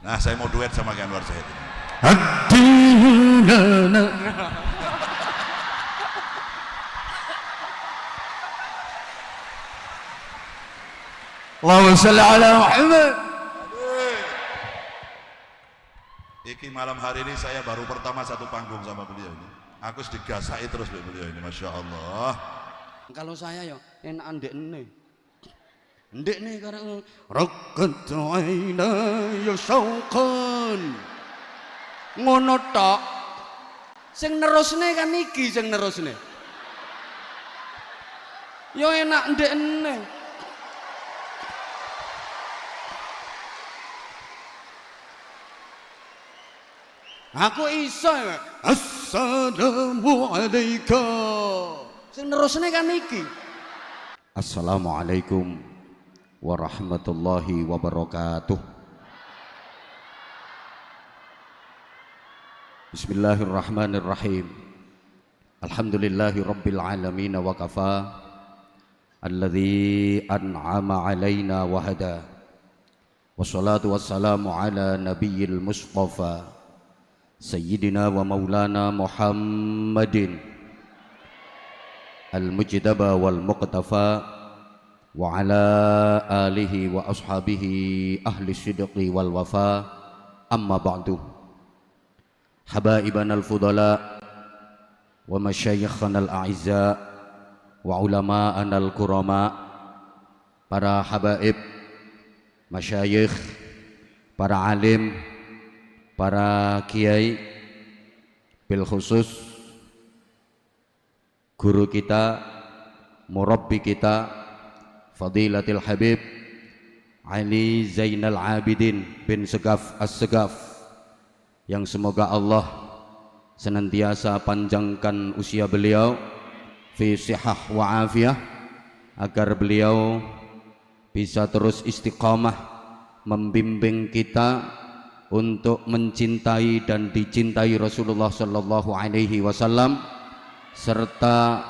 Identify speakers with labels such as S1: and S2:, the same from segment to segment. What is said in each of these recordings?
S1: Nah, saya mau duet sama Anwar Zahid.
S2: Allahumma shalli ala Muhammad.
S1: Iki malam hari ini saya baru pertama satu panggung sama beliau ini. Aku digasai terus beliau ini, masya Allah.
S2: Kalau saya ya enak ndek nih karena rakat aina ya syauqan ngono tok. Sing nerusne kan iki sing nerusne. Yo enak ndek nih. Aku iso ya. Assalamualaikum. Sing nerusne kan iki. Assalamualaikum warahmatullahi wabarakatuh. Bismillahirrahmanirrahim. Alhamdulillahi rabbil alamin wa kafa. Alladzi an'ama alaina wa hada. Wassalatu wassalamu ala nabiyyil mustafa Sayyidina wa maulana Muhammadin al-mujtaba wal muqtafa wa ala alihi wa ashabihi ahli sidqi wal wafa. Amma ba'du. Habaibana al-fudala wa masyayikhana al-a'izza wa ulama'ana al-kurama. Para habaib, masyayikh, para alim, para kiai, bil khusus guru kita, murabbi kita, Fadilatul Habib Ali Zainal Abidin bin Segaf As-Segaf, yang semoga Allah senantiasa panjangkan usia beliau fi sihah wa afiyah, agar beliau bisa terus istiqamah membimbing kita untuk mencintai dan dicintai Rasulullah sallallahu alaihi wasallam serta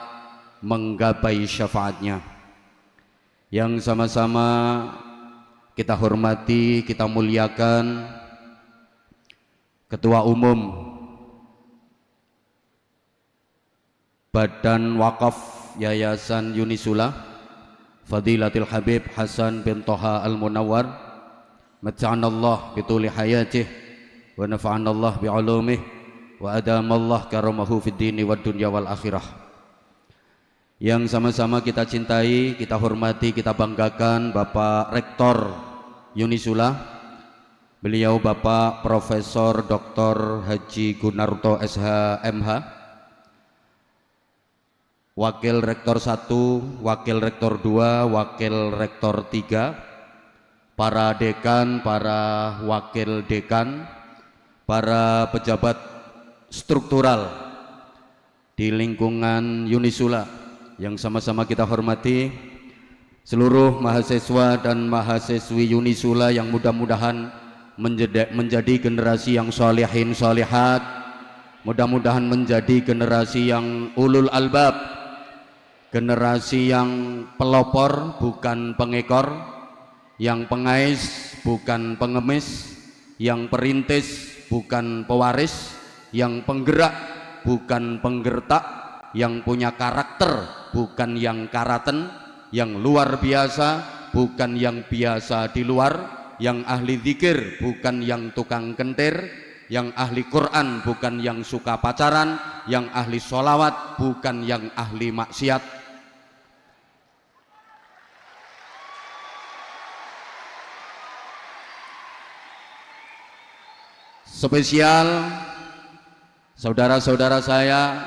S2: menggapai syafaatnya. Yang sama-sama kita hormati, kita muliakan Ketua Umum Badan Wakaf Yayasan Unisula, Fadilatul Habib Hasan bin Toha Al-Munawwar, mata'anallah bituli hayatih wa nafa'anallah bi'ulumih wa adamallah karamahu fid dini wad dunya wal akhirah. Yang sama-sama kita cintai, kita hormati, kita banggakan Bapak Rektor Unisula, beliau Bapak Profesor Dr. Haji Gunarto SH MH, Wakil Rektor 1, Wakil Rektor 2, Wakil Rektor 3, para dekan, para wakil dekan, para pejabat struktural di lingkungan Unisula yang sama-sama kita hormati, seluruh mahasiswa dan mahasiswi Unisula yang mudah-mudahan menjadi generasi yang sholihin sholihat, mudah-mudahan menjadi generasi yang ulul albab, generasi yang pelopor bukan pengekor, yang pengais bukan pengemis, yang perintis bukan pewaris, yang penggerak bukan penggertak, yang punya karakter bukan yang karaten, yang luar biasa bukan yang biasa di luar, yang ahli zikir bukan yang tukang kentir, yang ahli Quran bukan yang suka pacaran, yang ahli sholawat bukan yang ahli maksiat. Spesial saudara-saudara saya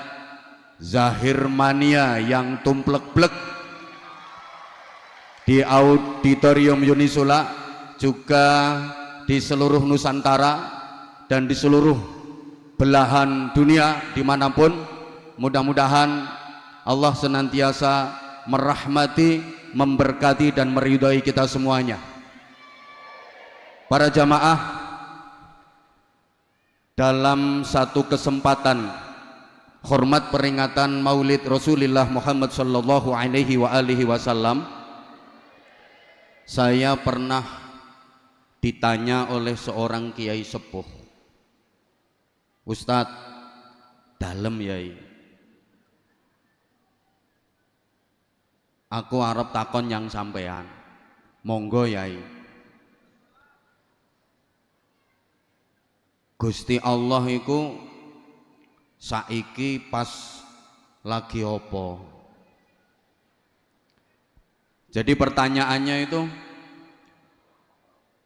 S2: Zahir Mania yang tumplek-plek di auditorium Unisula, juga di seluruh Nusantara dan di seluruh belahan dunia dimanapun. Mudah-mudahan Allah senantiasa merahmati, memberkati dan meridhai kita semuanya. Para jamaah, dalam satu kesempatan hormat peringatan Maulid Rasulullah Muhammad sallallahu alaihi wa alihi wasallam, saya pernah ditanya oleh seorang kiai sepuh, "Ustadz, dalem yai, aku arep takon yang sampean." "Monggo yai." Gusti Allah iku saiki pas lagi opo? Jadi pertanyaannya itu,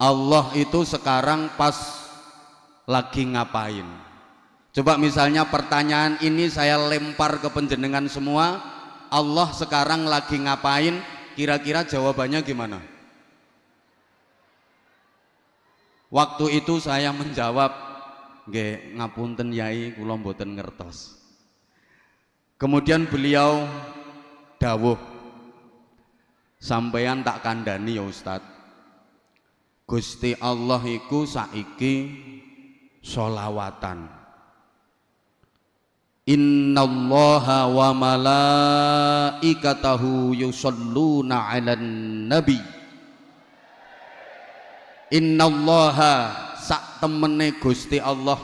S2: Allah itu sekarang pas lagi ngapain? Coba misalnya pertanyaan ini saya lempar ke penjenengan semua, Allah sekarang lagi ngapain? Kira-kira jawabannya gimana? Waktu itu saya menjawab, "Nggih, ngapunten yai, kula mboten ngertos." Kemudian beliau dawuh, "Sampeyan tak kandhani ya Ustadz, Gusti Allah iku saiki sholawatan. Innallaha wa malaikatahu yusholluna 'alan nabi." Innallaha sak temene Gusti Allah,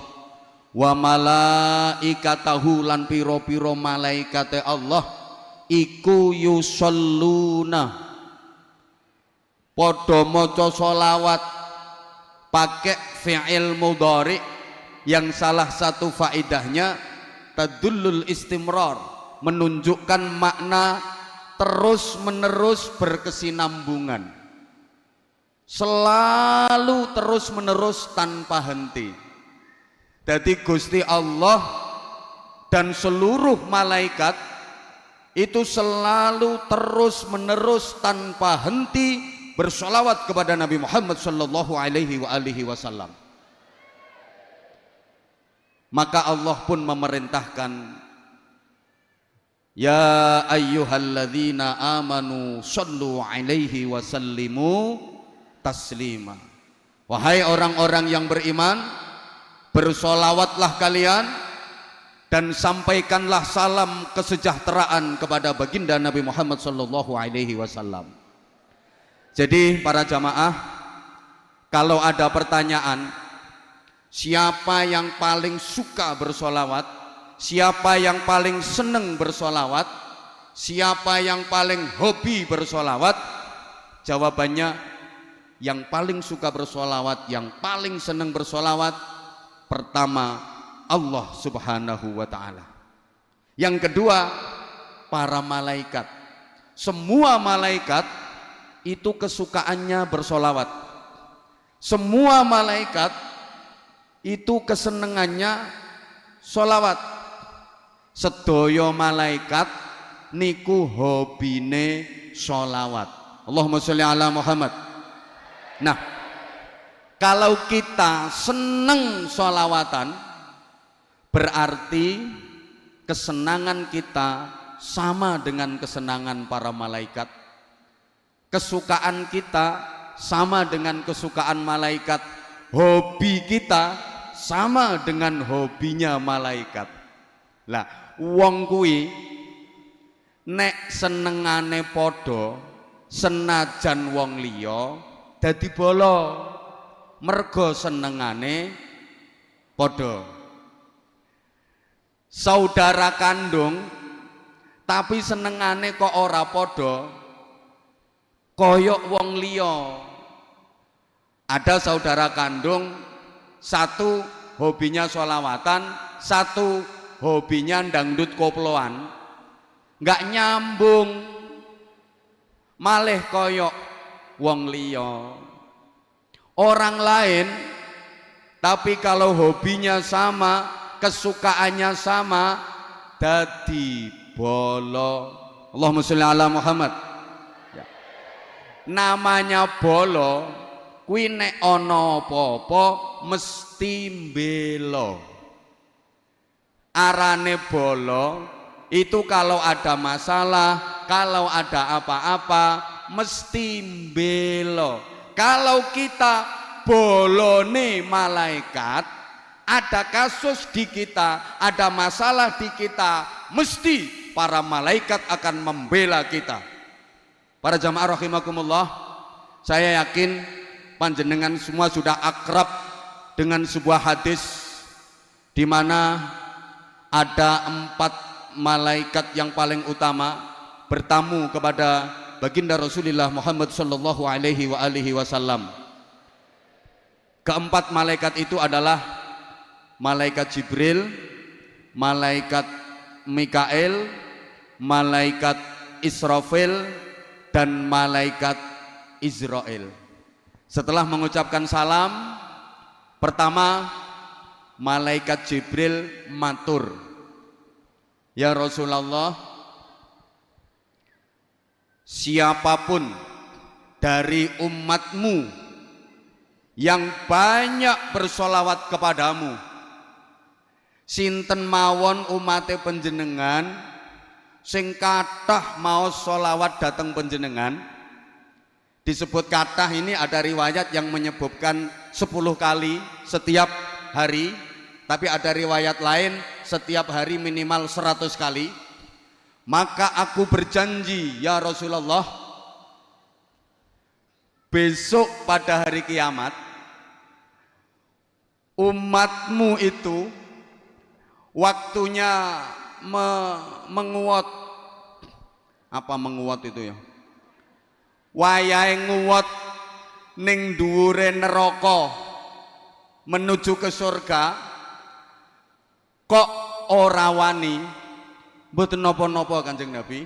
S2: wa malaikatahu lan piro-piro malaikate Allah iku yusholluna padha maca sholawat, pakai fi'il mudhari yang salah satu faidahnya tadullul istimrar, menunjukkan makna terus menerus berkesinambungan, selalu terus menerus tanpa henti. Jadi Gusti Allah dan seluruh malaikat itu selalu terus menerus tanpa henti bersolawat kepada Nabi Muhammad sallallahu alaihi wasallam. Maka Allah pun memerintahkan, "Ya ayyuhalladzina amanu sallu alaihi wasallimu taslima." Wahai orang-orang yang beriman, bersolawatlah kalian dan sampaikanlah salam kesejahteraan kepada baginda Nabi Muhammad sallallahu alaihi wasallam. Jadi para jamaah, kalau ada pertanyaan siapa yang paling suka bersolawat, siapa yang paling seneng bersolawat, siapa yang paling hobi bersolawat, jawabannya yang paling suka bersolawat, yang paling seneng bersolawat, pertama Allah subhanahu wa ta'ala. Yang kedua para malaikat. Semua malaikat itu kesukaannya bersolawat. Semua malaikat itu kesenengannya solawat. Sedaya malaikat niku hobine solawat. Allahumma sholli ala Muhammad. Nah, kalau kita seneng solawatan, berarti kesenangan kita sama dengan kesenangan para malaikat. Kesukaan kita sama dengan kesukaan malaikat. Hobi kita sama dengan hobinya malaikat. Lah, wong kuwi nek senengane padha, senajan wong liya dadi bolo, mergo senengane padha. Saudara kandung tapi senengane kok ora padha, koyok wong liya. Ada saudara kandung, satu hobinya sholawatan, satu hobinya dangdut koploan, nggak nyambung, malih koyok wong liya. Orang lain tapi kalau hobinya sama, kesukaannya sama, dadi bolo. Allahumma sholli ala Muhammad. Namanya bolo kuwi nek ana apa-apa mesti mbelo. Arane bolo itu kalau ada masalah, kalau ada apa-apa mesti mbelo. Kalau kita bolone malaikat, ada kasus di kita, ada masalah di kita, mesti para malaikat akan membela kita. Para jamaah rahimakumullah, saya yakin panjenengan semua sudah akrab dengan sebuah hadis di mana ada 4 malaikat yang paling utama bertamu kepada baginda Rasulullah Muhammad sallallahu alaihi wasallam. Keempat malaikat itu adalah malaikat Jibril, malaikat Mikail, malaikat Israfil, dan malaikat Israel. Setelah mengucapkan salam, pertama malaikat Jibril matur, "Ya Rasulullah, siapapun dari umatmu yang banyak bersolawat kepadamu, sinten mawon umate panjenengan sing kathah mau solawat datang panjenengan." Disebut kathah ini ada riwayat yang menyebutkan 10 kali setiap hari, tapi ada riwayat lain setiap hari minimal 100 kali. Maka aku berjanji ya Rasulullah, besok pada hari kiamat umatmu itu waktunya menguat. Apa menguat itu ya? Wayahe nguwat ning dhuwure neraka menuju ke surga, kok ora wani. Mboten napa-napa Kanjeng Nabi,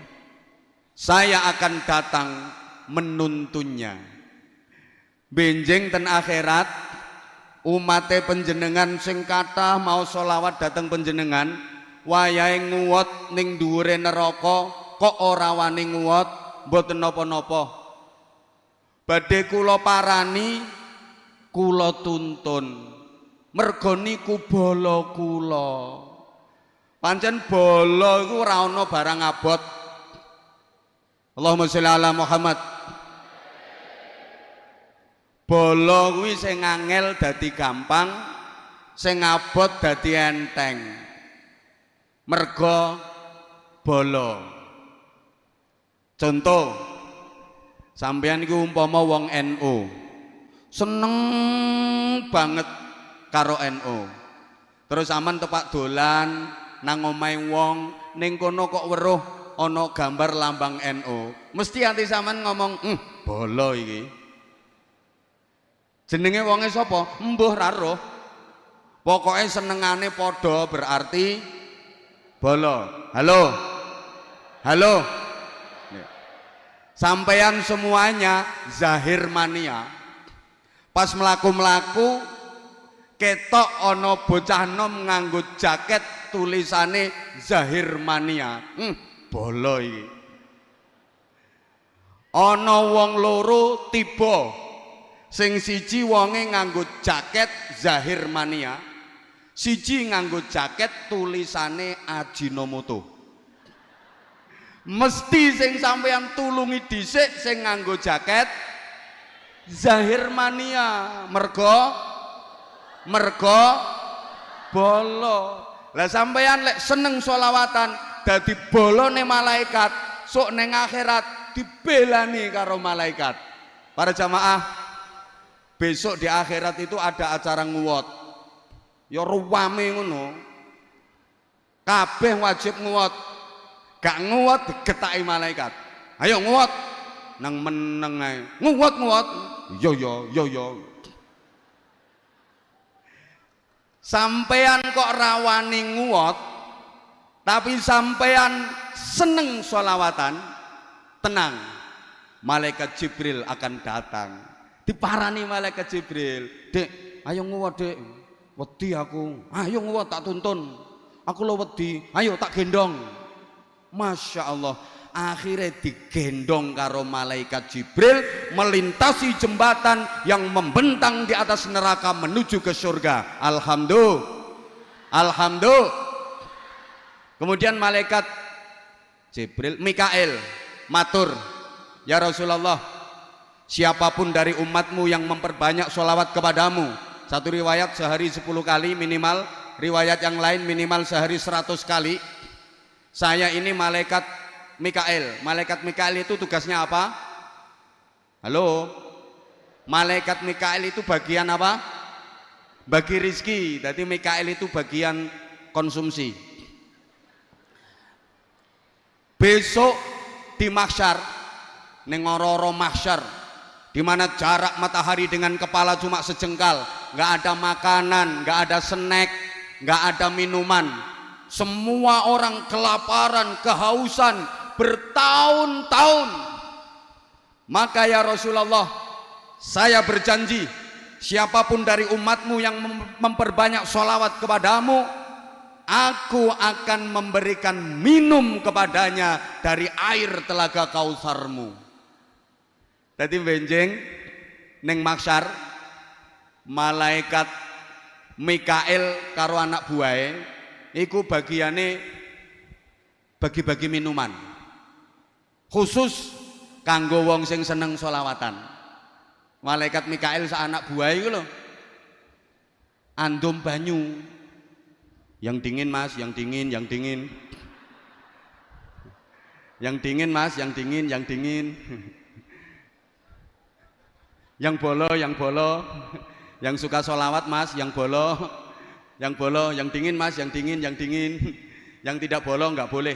S2: saya akan datang menuntunnya. Benjing ten akhirat umate panjenengan sing kathah mau solawat dateng panjenengan, wayahe nguwat ning dhuwure neraka kok ora wani nguwat. Mboten napa-napa, badhe kula parani, kula tuntun, merga niku bala kula. Pancen bala iku ora ana barang abot. Allahumma sholli ala Muhammad. Bala kuwi sing angel dadi gampang, sing abot dadi enteng. Merga bala. Contoh, sampeyan iku umpama wong NU, seneng banget karo NU. Terus aman tepak dolan nang omahe wong, ning kono kok weruh ana gambar lambang NU. Mesti ati sampean ngomong, bolo iki." Jenenge wonge sapa? Mbuh ra roh. Pokoke senengane padha berarti bolo. Halo. Halo. Sampeyan semuanya zahir mania. Pas mlaku-mlaku ketok ana bocah nom nganggo jaket tulisane zahir mania. Bolo iki. Ana wong loro tiba, sing siji wonge nganggo jaket zahir mania, siji nganggo jaket tulisane Ajinomoto. Mesti sing sampeyan tulungi dhisik sing nganggo jaket zahir mania, merga bolo. Lah sampeyan lek seneng solawatan dadi bolone malaikat, sok ning akhirat dibelani karo malaikat. Para jamaah, besok di akhirat itu ada acara nguwot. Ya ruwame ngono. Kabeh wajib nguwot. Gak nguwot digetaki malaikat. Ayo nguwot. Nang meneng ae. Nguwot. Yo. Sampean kok rawani nguwot, tapi sampean seneng sholawatan, tenang, malaikat Jibril akan datang. Diparani malaikat Jibril, "Dek, ayo nguwot, Dek. Wedi aku. Ayo nguwot tak tuntun. Aku lo wedi. Ayo tak gendong." Masya Allah, akhirnya digendong karo malaikat Jibril melintasi jembatan yang membentang di atas neraka menuju ke surga. Alhamdulillah. Kemudian malaikat Jibril, Mikail matur, "Ya Rasulullah, siapapun dari umatmu yang memperbanyak sholawat kepadamu." Satu riwayat sehari 10 kali minimal, riwayat yang lain minimal sehari 100 kali. Saya ini malaikat Mikail. Malaikat Mikail itu tugasnya apa? Halo? Malaikat Mikail itu bagian apa? Bagi rizki. Jadi Mikail itu bagian konsumsi. Besok di mahsyar, ning ora-ora mahsyar, di mana jarak matahari dengan kepala cuma sejengkal, nggak ada makanan, nggak ada snack, nggak ada minuman. Semua orang kelaparan, kehausan bertahun-tahun. Maka ya Rasulullah, saya berjanji, siapapun dari umatmu yang memperbanyak sholawat kepadamu, aku akan memberikan minum kepadanya dari air telaga Kausarmu. Jadi benjeng neng mahsyar, malaikat Mikail karo anak buahe iku bagiane bagi-bagi minuman khusus kanggo wong sing seneng sholawatan. Malaikat Mikail sa anak buahe iku lho andum banyu yang dingin mas, yang dingin, yang dingin, yang dingin mas, yang dingin, yang dingin, yang bolo, yang bolo, yang suka sholawat mas, yang bolo, yang bolo, yang dingin mas, yang dingin, yang dingin, yang tidak bolo nggak boleh.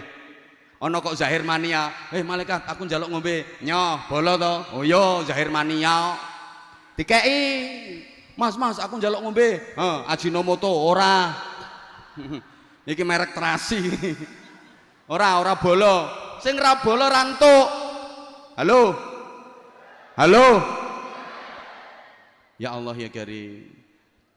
S2: Ono kok zahir mania, malaikat aku njaluk ngombe, nyoh bolo to, oh yo zahir mania, dikei, mas aku njaluk ngombe, Ajinomoto ora, iki merek terasi, ora bolo, sing ra bolo rantuk, halo, halo. Ya Allah ya Karim,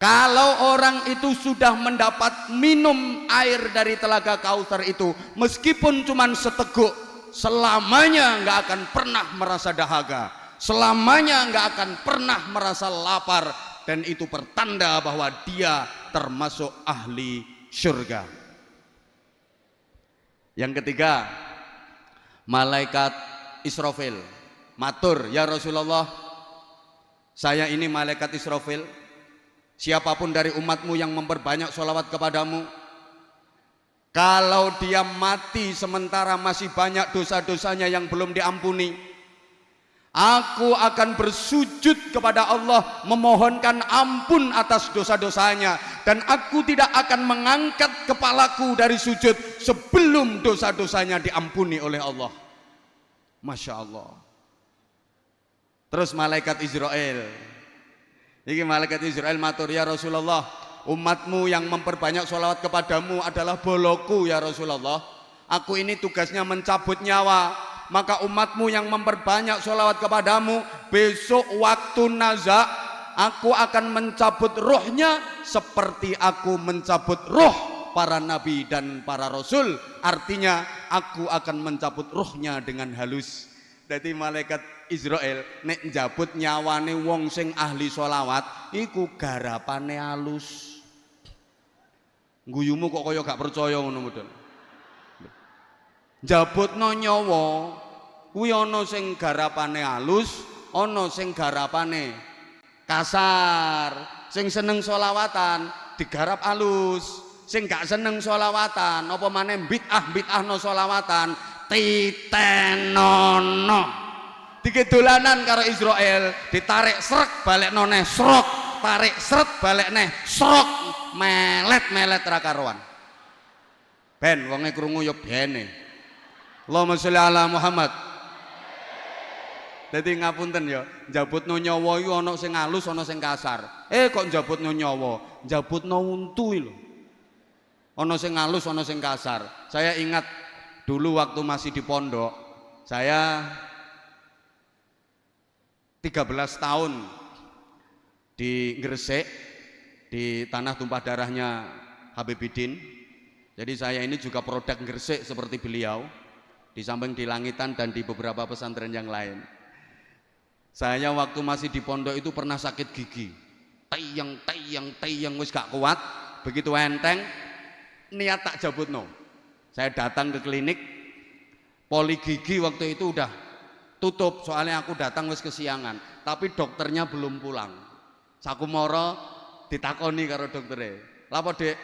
S2: kalau orang itu sudah mendapat minum air dari telaga Kausar itu, meskipun cuma seteguk, selamanya nggak akan pernah merasa dahaga, selamanya nggak akan pernah merasa lapar, dan itu pertanda bahwa dia termasuk ahli surga. Yang ketiga, malaikat Israfil matur, ya Rasulullah, saya ini malaikat Israfil, siapapun dari umatmu yang memperbanyak sholawat kepadamu, kalau dia mati sementara masih banyak dosa-dosanya yang belum diampuni, aku akan bersujud kepada Allah memohonkan ampun atas dosa-dosanya, dan aku tidak akan mengangkat kepalaku dari sujud sebelum dosa-dosanya diampuni oleh Allah. Masya Allah. Terus malaikat Israel, ini malaikat Israel matur, ya Rasulullah, umatmu yang memperbanyak sholawat kepadamu adalah boloku ya Rasulullah, aku ini tugasnya mencabut nyawa, maka umatmu yang memperbanyak sholawat kepadamu, besok waktu nazak aku akan mencabut ruhnya seperti aku mencabut ruh para nabi dan para rasul, artinya aku akan mencabut ruhnya dengan halus. Jadi malaikat Israel nek njabut nyawane wong sing ahli sholawat iku garapane halus. Guyumu kok kaya gak percaya ngono model. Njabutno nyawa kuwi ana sing garapane halus, ana sing garapane kasar. Sing seneng sholawatan digarap halus, sing gak seneng sholawatan apa maneh bid'ah-bid'ahno sholawatan titenono, digedolanan karo Israel, ditarik srek balik noneh srok, tarik sret balik neh srok, melet ra karuan. Ben wonge krungu ya bene. Allahumma sholli ala Muhammad. Dadi ngapunten ya, njabutno nyawa iku ana sing halus ana sing kasar. Kok njabutno nyawa, njabutno untu lho. Ana sing halus ana sing kasar. Saya ingat dulu waktu masih di pondok, saya 13 tahun di Gresik, di tanah tumpah darahnya Habibidin. Jadi saya ini juga produk Gresik seperti beliau, di samping di Langitan dan di beberapa pesantren yang lain. Saya waktu masih di pondok itu pernah sakit gigi, tayang wis gak kuat, begitu enteng niat tak jabutno. Saya datang ke klinik, poli gigi waktu itu udah tutup, soalnya aku datang wis kesiangan, tapi dokternya belum pulang. Sakumoro ditakoni karo doktere, "Lapo Dek?"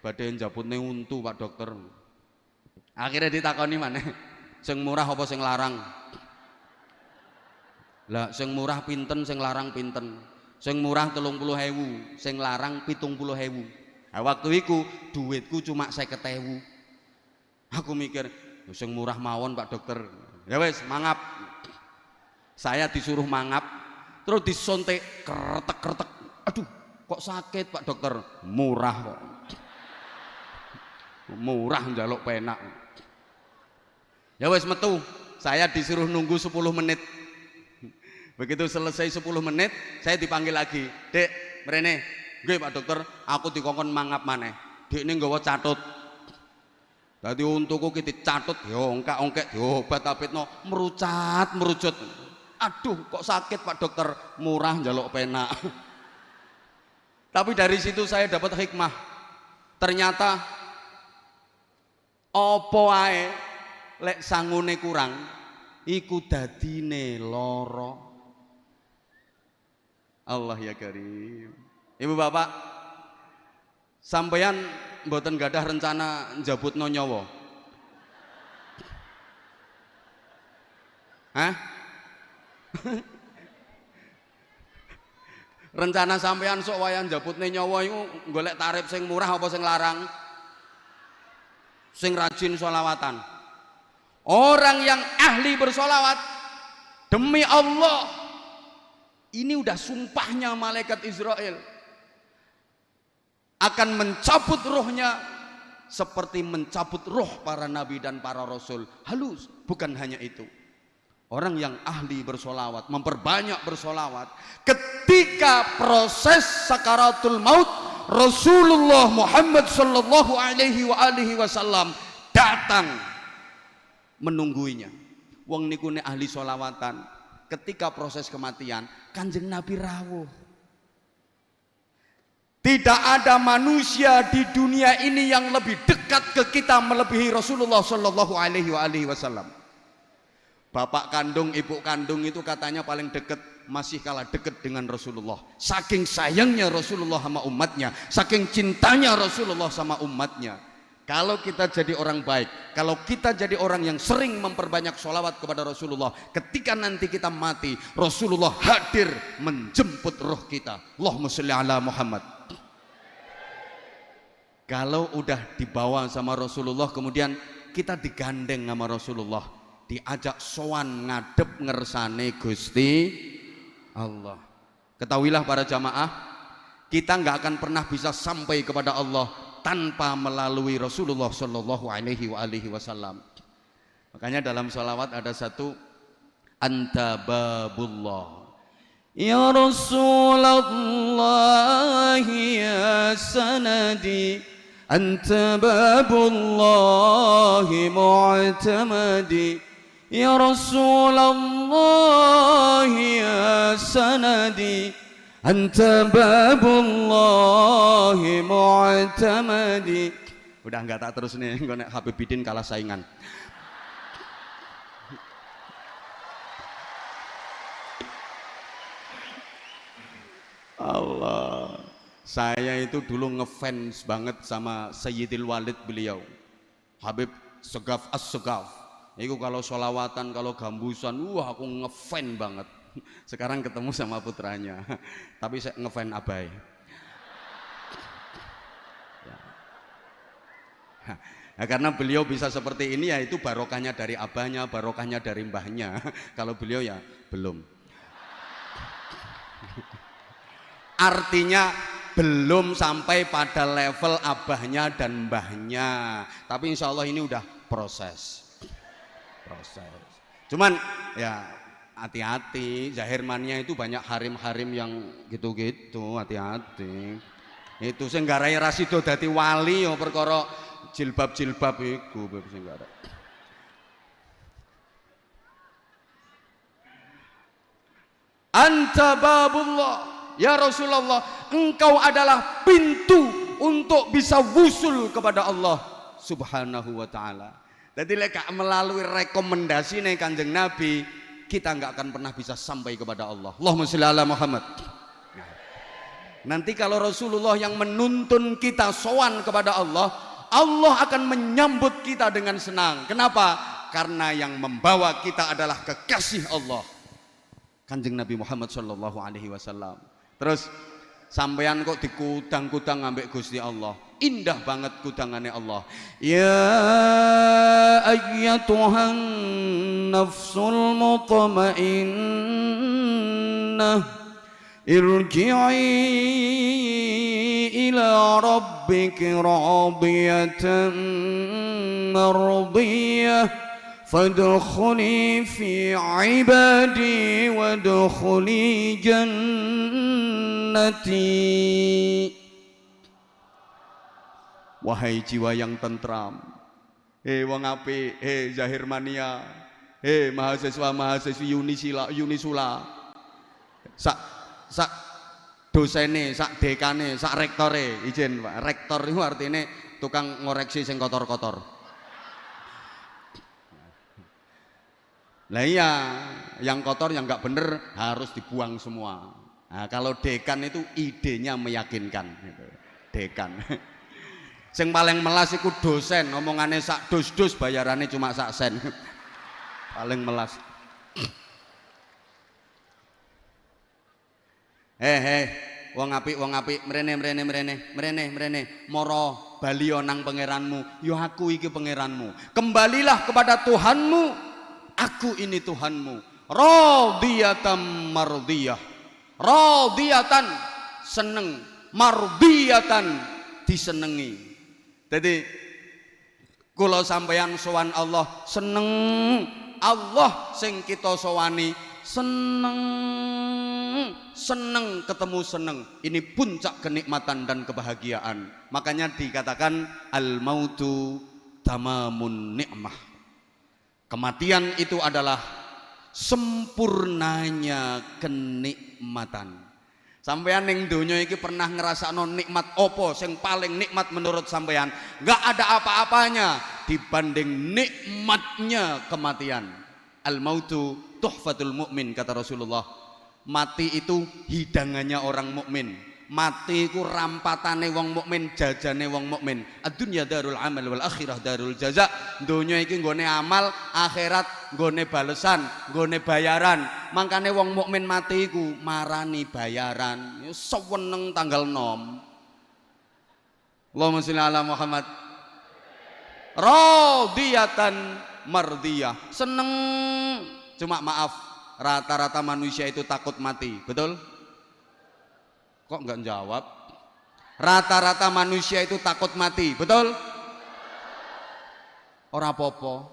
S2: "Badhe njabutne untu Pak Dokter." Akhirnya ditakoni maneh, "Sing murah apa sing larang?" Lah sing murah pinten, sing larang pinten? Sing murah 30.000, sing larang 70.000. Nah, waktu itu duitku cuma 50.000. Aku mikir, sing murah mawon Pak Dokter. Ya wes, mangap. Saya disuruh mangap, terus disontek kretek-kretek. Aduh, kok sakit Pak Dokter? Murah kok. Murah njaluk penak. Ya wes metu, saya disuruh nunggu 10 menit. Begitu selesai 10 menit, saya dipanggil lagi. Dek, mrene. Nggih Pak Dokter, aku dikongkon mangap maneh. Dek ini nggawa catut. Dadi untuku ki dicatut, diongkak-ongkek, diobat-abitno, merucut. Aduh, kok sakit Pak Dokter? Murah njaluk penak. Tapi dari situ saya dapat hikmah. Ternyata apa ae lek sangune kurang iku dadine lara. Allah ya Karim. Ibu bapak, sampeyan mboten gadah rencana njabutno nyawa? Hah? Rencana sampeyan sok wayan njabutne nyawa iku golek tarif sing murah apa sing larang? Sing rajin sholawatan. Orang yang ahli bersolawat, demi Allah, ini udah sumpahnya malaikat Israel, akan mencabut rohnya seperti mencabut roh para nabi dan para rasul. Halus, bukan hanya itu. Orang yang ahli bersolawat, memperbanyak bersolawat, ketika proses sakaratul maut, Rasulullah Muhammad sallallahu alaihi wasallam datang menungguinya. Wong niku nek ahli solawatan, ketika proses kematian, Kanjeng Nabi rawuh. Tidak ada manusia di dunia ini yang lebih dekat ke kita melebihi Rasulullah sallallahu alaihi wasallam. Bapak kandung, ibu kandung itu katanya paling dekat, masih kalah dekat dengan Rasulullah. Saking sayangnya Rasulullah sama umatnya, saking cintanya Rasulullah sama umatnya. Kalau kita jadi orang baik, kalau kita jadi orang yang sering memperbanyak sholawat kepada Rasulullah, ketika nanti kita mati, Rasulullah hadir menjemput roh kita. Allahumma sholli ala Muhammad. Kalau udah dibawa sama Rasulullah, kemudian kita digandeng sama Rasulullah, diajak sowan ngadep ngersane Gusti Allah. Ketahuilah para jamaah, kita nggak akan pernah bisa sampai kepada Allah tanpa melalui Rasulullah Shallallahu Alaihi Wasallam. Makanya dalam sholawat ada satu, anta babullah ya Rasulullah ya sanadi, anta babullah mu'tamadi, ya Rasulullah ya sanadi, anta babullahi mu'tamadi. Udah enggak tak terus nih, engko nek Habib Bidin kalah saingan. Allah, saya itu dulu ngefans banget sama Sayyidil Walid beliau, Habib Segaf As-Segaf. Itu kalau sholawatan, kalau gambusan, wah aku ngefans banget. Sekarang ketemu sama putranya, tapi saya ngefans abai. Nah, karena beliau bisa seperti ini, ya itu barokahnya dari abahnya, barokahnya dari mbahnya. Kalau beliau ya belum. Artinya belum sampai pada level abahnya dan mbahnya, tapi insya Allah ini udah proses. Cuman ya hati-hati, Zahirmannya itu banyak harim-harim yang gitu-gitu, hati-hati. Itu sing garai rasido dadi wali ya perkara jilbab-jilbab iku sing garai. Anta babullah ya Rasulullah, engkau adalah pintu untuk bisa wusul kepada Allah Subhanahu wa taala. Jadi lek melalui rekomendasi nih Kanjeng Nabi, kita nggak akan pernah bisa sampai kepada Allah. Allahumma sholli ala Muhammad. Nanti kalau Rasulullah yang menuntun kita sowan kepada Allah, Allah akan menyambut kita dengan senang. Kenapa? Karena yang membawa kita adalah kekasih Allah. Kanjeng Nabi Muhammad sallallahu alaihi wasallam. Terus sampean kok dikudang-kudang ambek Gusti Allah. Indah banget kudangannya Allah. Ya ayyatuhan nafsul mutmainnah irji'i ila rabbiki radiyatan mardiyah fadkhuli fi ibadi wadkhuli jannati. Wahai jiwa yang tentram, wong apik, Zahir Mania, mahasiswa-mahasiswi Unisula, sak dosene, sak dekane, sak rektore, izin Pak. Rektor itu artinya tukang ngoreksi sing kotor-kotor. Lah iya, yang kotor yang nggak bener harus dibuang semua. Nah, kalau dekan itu idenya meyakinkan, gitu. Dekan. Sing paling melas iku dosen, omongane sak dus-dus bayarannya cuma sak sen. Paling melas. Wong apik, mrene, moro bali nang pangeranmu. Yo aku iki pangeranmu. Kembalilah kepada Tuhanmu. Aku ini Tuhanmu. Radiyatan mardiyah. Radiyatan seneng, mardiyatan disenengi. Jadi kula sampeyan sowan Allah seneng, Allah sing kita sowani seneng ketemu seneng. Ini puncak kenikmatan dan kebahagiaan. Makanya dikatakan al mautu tamamun ni'mah. Kematian itu adalah sempurnanya kenikmatan. Sampeyan ning donya iki pernah ngrasakno nikmat opo sing paling nikmat menurut sampeyan? Enggak ada apa-apanya dibanding nikmatnya kematian. Al mautu tuhfatul mukmin, kata Rasulullah. Mati itu hidangannya orang mukmin. Mati iku rampatane wong mukmin, jajane wong mukmin. Ad-dunya darul amal wal akhirah darul jaza. Donya iki nggone amal, akhirat nggone balesan, nggone bayaran. Mangkane wong mukmin mati iku marani bayaran. Seweneng tanggal 6. Allahumma sholli ala Muhammad. Radiyatan mardiyah. Seneng. Cuma maaf, rata-rata manusia itu takut mati, betul? Kok enggak jawab? Rata-rata manusia itu takut mati, betul? Ora apa-apa.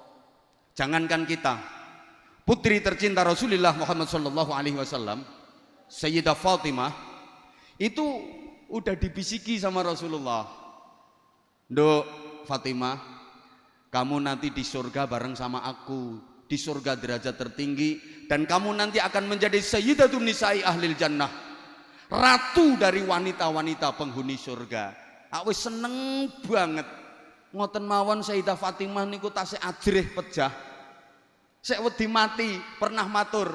S2: Jangankan kita, putri tercinta Rasulullah Muhammad sallallahu alaihi wasallam, Sayyidah Fatimah, itu udah dibisiki sama Rasulullah. Nduk Fatimah, kamu nanti di surga bareng sama aku, di surga derajat tertinggi, dan kamu nanti akan menjadi sayyidatun nisa'i ahlil jannah, ratu dari wanita-wanita penghuni surga. Aku seneng banget. Ngoten mawon Sayyidah Fatimah niku tasih ajrih pejah. Sek wedi mati pernah matur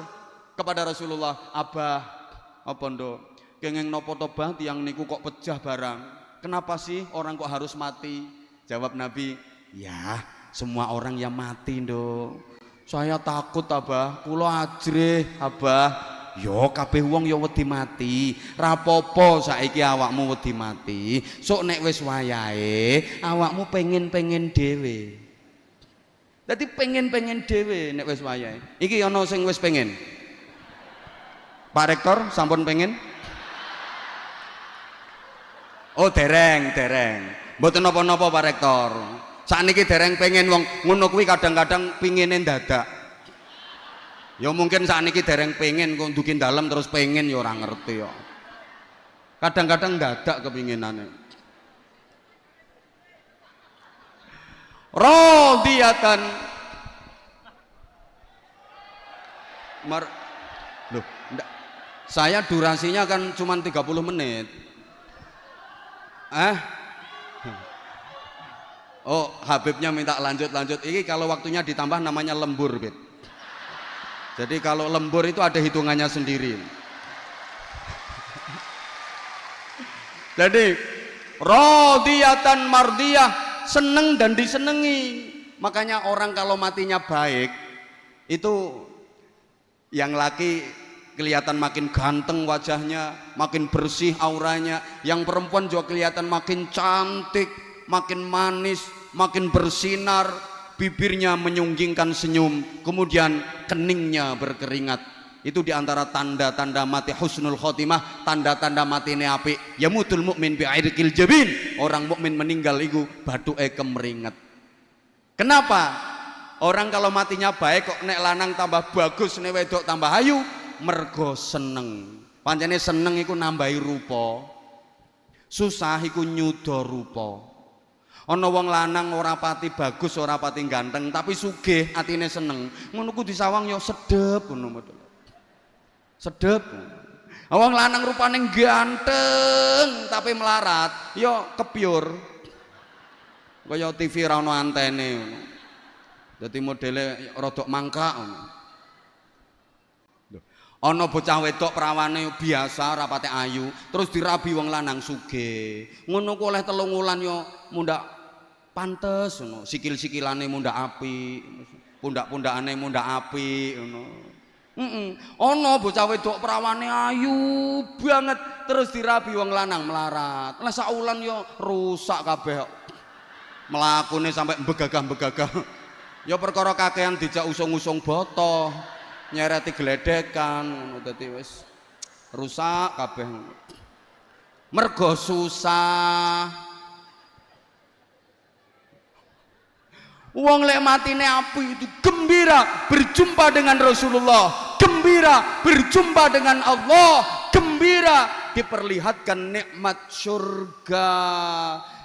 S2: kepada Rasulullah, "Abah, apa nduk? Kenging napa to Bah tiyang niku kok pejah barang? Kenapa sih orang kok harus mati?" Jawab Nabi, "Ya, semua orang yang mati, nduk. Saya takut Abah, kula ajrih Abah." Yo kabeh wong yo wedi mati. Rapopo saiki awakmu wedi mati. Sok nek wis wayahe awakmu pengen-pengen dhewe. Dadi pengen-pengen dhewe nek wis wayahe. Iki ana sing wis pengen. Pak Rektor sampun pengen? Oh dereng. Mboten napa-napa Pak Rektor. Sakniki dereng pengen wong ngono kuwi kadang-kadang pingine dadak. Ya mungkin saat ini dereng pengen kok ndukin dalam terus pengen ya orang ngerti ya. Kadang-kadang dadak kepinginannya. Radiyatan Loh, enggak. Saya durasinya kan cuma 30 menit. Oh, Habibnya minta lanjut. Ini kalau waktunya ditambah namanya lembur, Bib. Jadi kalau lembur itu ada hitungannya sendiri. Jadi radiyatan mardiyah, seneng dan disenengi. Makanya orang kalau matinya baik itu yang laki kelihatan makin ganteng wajahnya, makin bersih auranya. Yang perempuan juga kelihatan makin cantik, makin manis, makin bersinar, bibirnya menyunggingkan senyum, kemudian keningnya berkeringat. Itu diantara tanda-tanda mati husnul khotimah, tanda-tanda mati ini apik. Yamutul mukmin bi'irqil jabin. Orang mukmin meninggal iku bathuke kemeringet. Kenapa? Orang kalau matinya baik kok nek lanang tambah bagus, nek wedok tambah ayu, mergo seneng. Pancene seneng iku nambahi rupa. Susah iku nyuda rupa. Ana wong lanang ora pati bagus, ora pati ganteng, tapi sugih atine seneng. Ngono ku disawang yo sedep ngono. Sedep. Wong lanang rupane ganteng tapi melarat, yo kebyur. Kaya TV ra ono antene ngono. Dadi modele rodok mangkak ngono. Ana bocah wedok prawane biasa ora pati ayu, terus dirabi wong lanang sugih. Ngono ku oleh 3 wulan yo mundak pantes ngono. Sikil-sikilane mundak apik, pundak-pundakane mundak apik ngono. Ana bocah wedok prawane ayu banget terus dirabi wong lanang melarat. Lah sak wulan yo rusak kabeh. Mlakune sampai begagah-begagah. Ya perkara kakehan dijak usung-usung botoh, nyereti gledekan ngono dadi wis rusak kabeh. Mergo susah. Wong lek matine api itu gembira berjumpa dengan Rasulullah, gembira berjumpa dengan Allah, gembira diperlihatkan nikmat surga.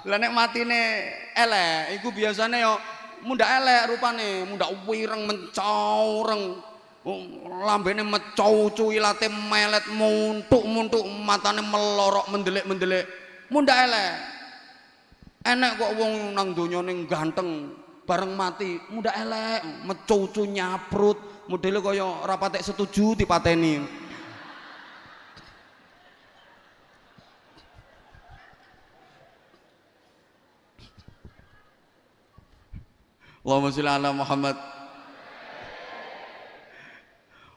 S2: Lah nek matine elek iku biasane yo mundak elek rupane, mundak wireng mencaureng, lambene mecow-cuw, ilate melet muntuk-muntuk, matane melorok mendelik-mendelik, mundak elek. Enek kok wong nang donya ning ganteng bareng mati muda elek, mecucu nyaprut, modele kaya ora patek setuju dipateni. Allahumma sholli ala Muhammad.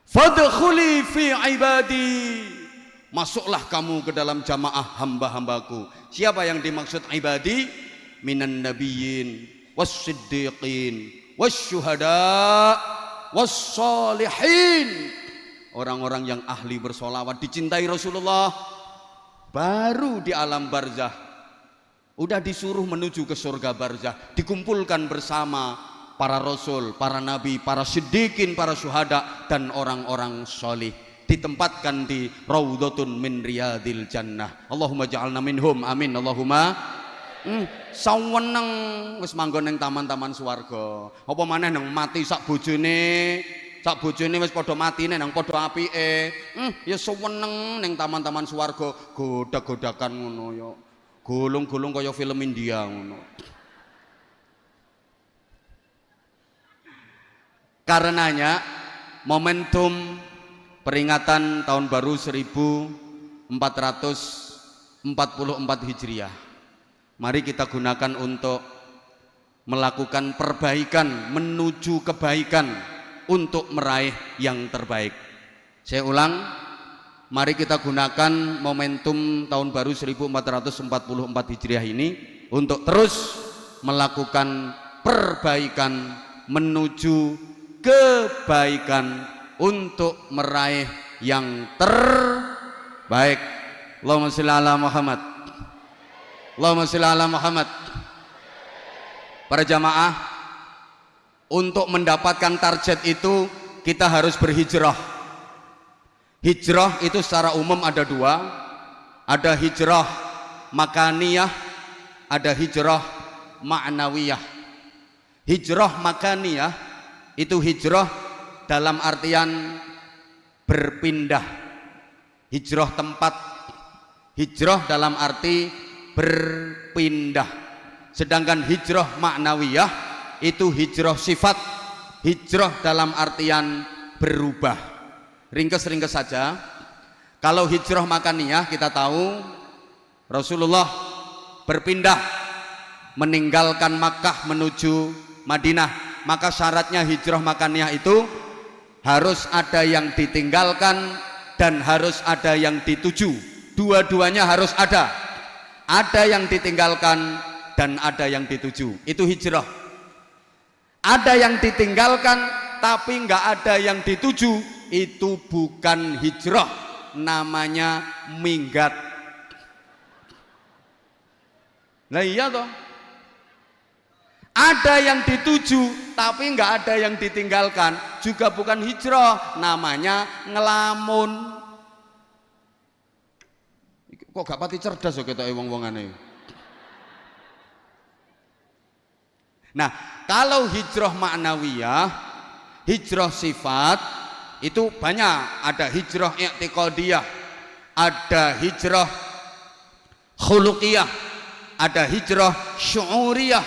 S2: Fadkhuli fi ibadi. Masuklah kamu ke dalam jamaah hamba-hambaku. Siapa yang dimaksud ibadi? Minan nabiyyin was-siddiqin was-syuhada was-salihin. Orang-orang yang ahli bersolawat, dicintai Rasulullah, baru di alam barzah udah disuruh menuju ke surga barzah, dikumpulkan bersama para rasul, para nabi, para siddiqin, para syuhada dan orang-orang solih, ditempatkan di raudhatun min riyadil jannah. Allahumma ja'alna minhum, amin. Allahumma saweneng wis manggon ning taman-taman swarga. Apa maneh nang mati sak bojone wis padha matine nang padha apike. Ya saweneng ning taman-taman swarga, godak-godakan ngono ya. Gulung-gulung kaya film India ngono. Karenanya momentum peringatan tahun baru 1444 Hijriah, mari kita gunakan untuk melakukan perbaikan menuju kebaikan untuk meraih yang terbaik. Saya ulang, mari kita gunakan momentum tahun baru 1444 Hijriah ini untuk terus melakukan perbaikan menuju kebaikan untuk meraih yang terbaik. Allahumma sholli ala Muhammad. Allahumma sholli ala Muhammad. Para jamaah, untuk mendapatkan target itu kita harus berhijrah. Hijrah itu secara umum ada dua, ada hijrah makaniyah, ada hijrah ma'nawiyah. Hijrah makaniyah itu hijrah dalam artian berpindah, hijrah tempat, hijrah dalam arti berpindah. Sedangkan hijrah ma'nawiyah itu hijrah sifat, hijrah dalam artian berubah. Ringkes-ringkes saja. Kalau hijrah makaniyah kita tahu Rasulullah berpindah meninggalkan Makkah menuju Madinah, maka syaratnya hijrah makaniyah itu harus ada yang ditinggalkan, dan harus ada yang dituju. Dua-duanya harus ada. Ada yang ditinggalkan dan ada yang dituju. Itu hijrah. Ada yang ditinggalkan tapi nggak ada yang dituju, itu bukan hijrah, namanya minggat. Nah iya toh. Ada yang dituju tapi nggak ada yang ditinggalkan, juga bukan hijrah, namanya ngelamun. Kok gak pati cerdas kok kita wong-wongane. Nah, kalau hijrah ma'nawiyah, hijrah sifat itu banyak. Ada hijrah i'tiqadiyah, ada hijrah khuluqiyah, ada hijrah syu'uriyah.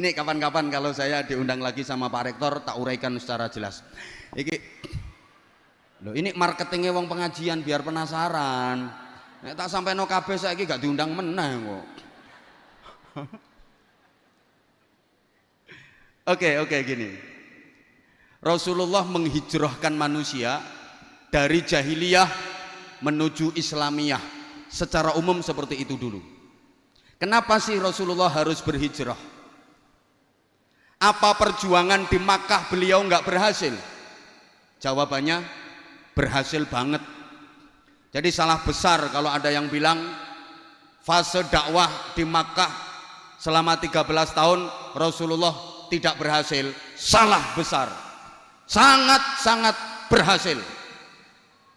S2: Ini kapan-kapan kalau saya diundang lagi sama Pak Rektor tak uraikan secara jelas. Ini marketingnya wong pengajian biar penasaran. Nek tak sampai no kabeh saiki gak diundang meneh kok. Oke, gini. Rasulullah menghijrahkan manusia dari jahiliyah menuju Islamiyah. Secara umum seperti itu dulu. Kenapa sih Rasulullah harus berhijrah? Apa perjuangan di Makkah beliau nggak berhasil? Jawabannya berhasil banget. Jadi salah besar kalau ada yang bilang fase dakwah di Makkah selama 13 tahun Rasulullah tidak berhasil. Salah besar. Sangat-sangat berhasil.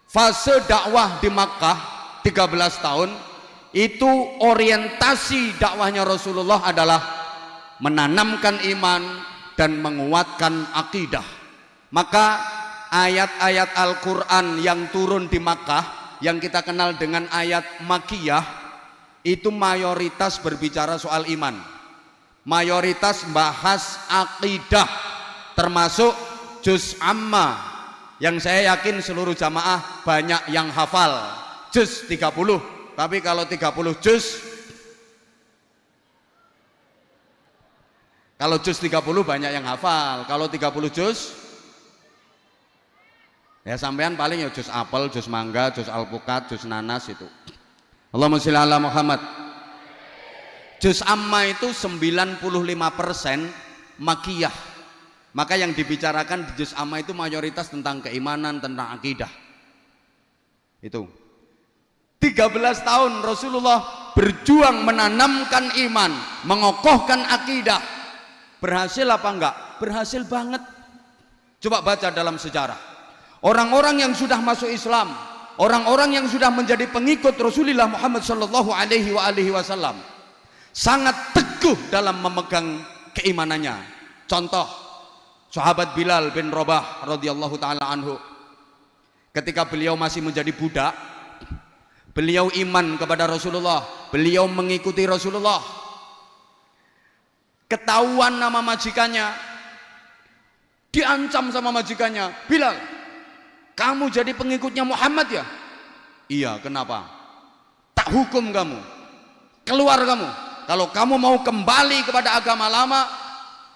S2: Fase dakwah di Makkah 13 tahun itu orientasi dakwahnya Rasulullah adalah menanamkan iman dan menguatkan akidah. Maka ayat-ayat Al-Quran yang turun di Makkah yang kita kenal dengan ayat Makkiyah itu mayoritas berbicara soal iman, mayoritas bahas akidah, termasuk juz amma yang saya yakin seluruh jamaah banyak yang hafal, juz 30. Tapi kalau 30 juz, kalau juz 30 banyak yang hafal. Kalau 30 juz ya sampean paling ya juz apel, juz mangga, juz alpukat, juz nanas itu. Allahumma sholli ala Muhammad. Juz amma itu 95% makiyah. Maka yang dibicarakan di juz amma itu mayoritas tentang keimanan, tentang akidah. Itu 13 tahun Rasulullah berjuang menanamkan iman, mengokohkan akidah. Berhasil apa enggak? Berhasil banget. Coba baca dalam sejarah. Orang-orang yang sudah masuk Islam, orang-orang yang sudah menjadi pengikut Rasulullah Muhammad sallallahu alaihi wasallam sangat teguh dalam memegang keimanannya. Contoh, sahabat Bilal bin Rabah radhiyallahu taala anhu. Ketika beliau masih menjadi budak, beliau iman kepada Rasulullah, beliau mengikuti Rasulullah. Ketahuan nama majikannya, diancam sama majikannya, Bilal, kamu jadi pengikutnya Muhammad ya? Iya, kenapa? Tak hukum kamu, keluar kamu. Kalau kamu mau kembali kepada agama lama,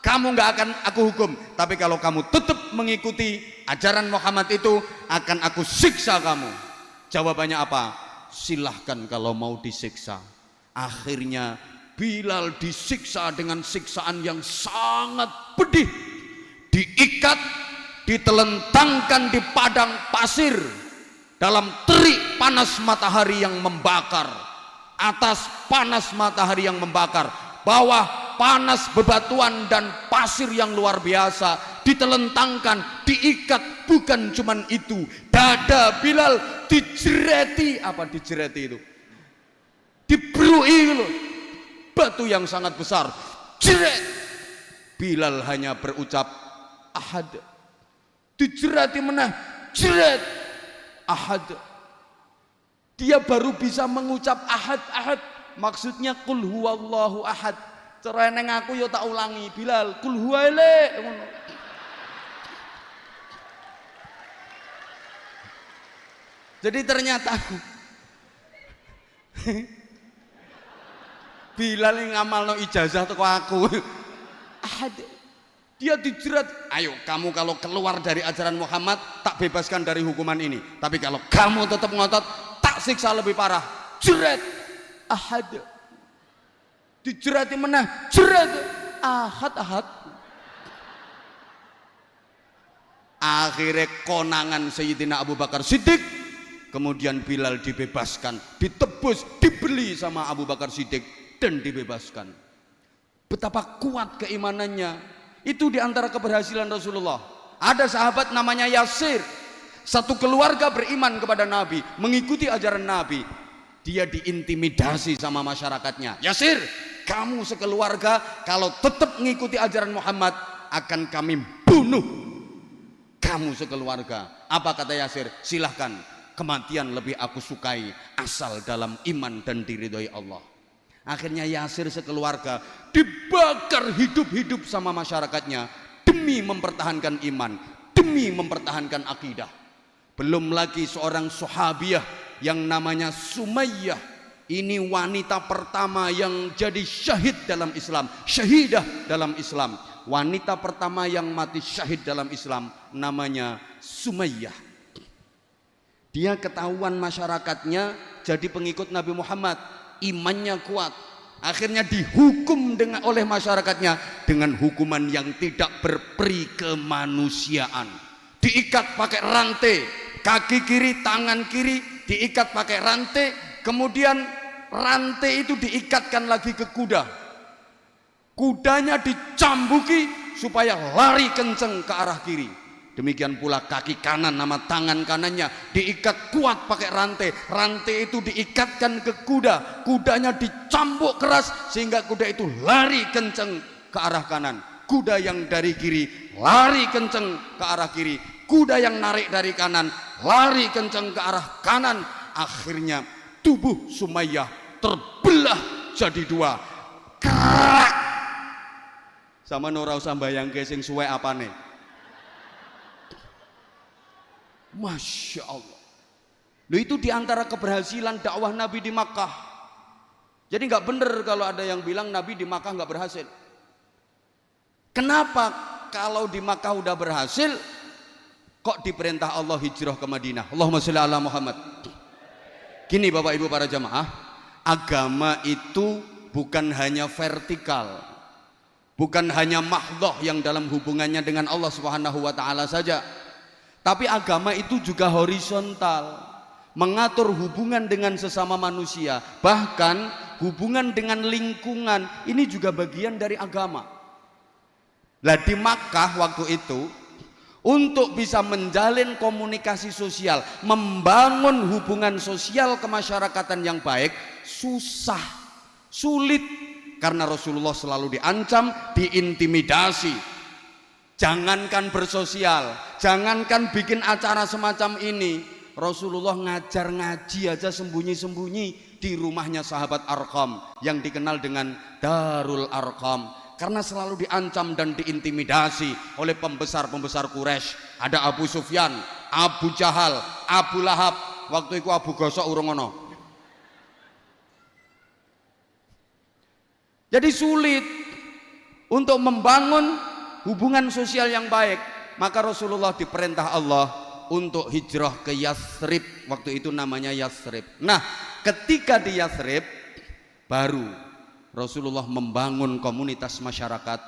S2: kamu nggak akan aku hukum. Tapi kalau kamu tetap mengikuti ajaran Muhammad itu, akan aku siksa kamu. Jawabannya apa? Silahkan kalau mau disiksa. Akhirnya Bilal disiksa dengan siksaan yang sangat pedih. Diikat, ditelentangkan di padang pasir dalam terik panas matahari yang membakar, atas panas matahari yang membakar, bawah panas bebatuan dan pasir yang luar biasa, ditelentangkan, diikat. Bukan cuman itu, dada Bilal dijereti. Apa dijereti itu? Diberui loh, batu yang sangat besar, jeret. Bilal hanya berucap ahad. Dijerati meneh, jeret, ahad. Dia baru bisa mengucap ahad, ahad. Maksudnya kul huwallahu ahad. Cara neng aku yo tak ulangi, Bilal, kul huwaile. Jadi ternyata Bilal yang ngamalno ijazah teko aku. Ahad. Dia dijerat, ayo kamu kalau keluar dari ajaran Muhammad tak bebaskan dari hukuman ini, tapi kalau kamu tetap ngotot tak siksa lebih parah. Jerat ahad, dijerati menah, jerat ahad. Akhirnya konangan Sayyidina Abu Bakar Siddiq, kemudian Bilal dibebaskan, ditebus, dibeli sama Abu Bakar Siddiq dan dibebaskan. Betapa kuat keimanannya. Itu diantara keberhasilan Rasulullah. Ada sahabat namanya Yasir, satu keluarga beriman kepada Nabi, mengikuti ajaran Nabi. Dia diintimidasi sama masyarakatnya. Yasir, kamu sekeluarga kalau tetap mengikuti ajaran Muhammad akan kami bunuh kamu sekeluarga. Apa kata Yasir? Silahkan, kematian lebih aku sukai asal dalam iman dan diridhoi Allah. Akhirnya Yasir sekeluarga dibakar hidup-hidup sama masyarakatnya demi mempertahankan iman, demi mempertahankan akidah. Belum lagi seorang sahabiah yang namanya Sumayyah. Ini wanita pertama yang jadi syahid dalam Islam, syahidah dalam Islam. Wanita pertama yang mati syahid dalam Islam namanya Sumayyah. Dia ketahuan masyarakatnya jadi pengikut Nabi Muhammad, imannya kuat, akhirnya dihukum oleh masyarakatnya dengan hukuman yang tidak berperi kemanusiaan. Diikat pakai rantai, kaki kiri, tangan kiri diikat pakai rantai, kemudian rantai itu diikatkan lagi ke kuda. Kudanya dicambuki supaya lari kenceng ke arah kiri. Demikian pula kaki kanan nama tangan kanannya diikat kuat pakai rantai. Rantai itu diikatkan ke kuda. Kudanya dicambuk keras sehingga kuda itu lari kenceng ke arah kanan. Kuda yang dari kiri lari kenceng ke arah kiri. Kuda yang narik dari kanan lari kenceng ke arah kanan. Akhirnya tubuh Sumayyah terbelah jadi dua. Krak. Sama ora usah bayangke sing suwe apane. Masya Allah. Loh, itu diantara keberhasilan dakwah Nabi di Makkah. Jadi nggak bener kalau ada yang bilang Nabi di Makkah nggak berhasil. Kenapa kalau di Makkah udah berhasil, kok diperintah Allah hijrah ke Madinah? Allahumma sholli ala Muhammad. Gini Bapak Ibu para jamaah, agama itu bukan hanya vertikal, bukan hanya mahdhah yang dalam hubungannya dengan Allah Subhanahu wa taala saja. Tapi agama itu juga horizontal, mengatur hubungan dengan sesama manusia, bahkan hubungan dengan lingkungan. Ini juga bagian dari agama. Lah di Makkah waktu itu, untuk bisa menjalin komunikasi sosial, membangun hubungan sosial kemasyarakatan yang baik, susah, sulit, karena Rasulullah selalu diancam, diintimidasi. Jangankan bersosial, jangankan bikin acara semacam ini, Rasulullah ngajar ngaji aja sembunyi-sembunyi di rumahnya sahabat Arqam yang dikenal dengan Darul Arqam, karena selalu diancam dan diintimidasi oleh pembesar-pembesar Quraisy. Ada Abu Sufyan, Abu Jahal, Abu Lahab, waktu itu Abu Gosok urung ono. Jadi sulit untuk membangun hubungan sosial yang baik. Maka Rasulullah diperintah Allah untuk hijrah ke Yathrib. Waktu itu namanya Yathrib. Nah, ketika di Yathrib baru Rasulullah membangun komunitas masyarakat.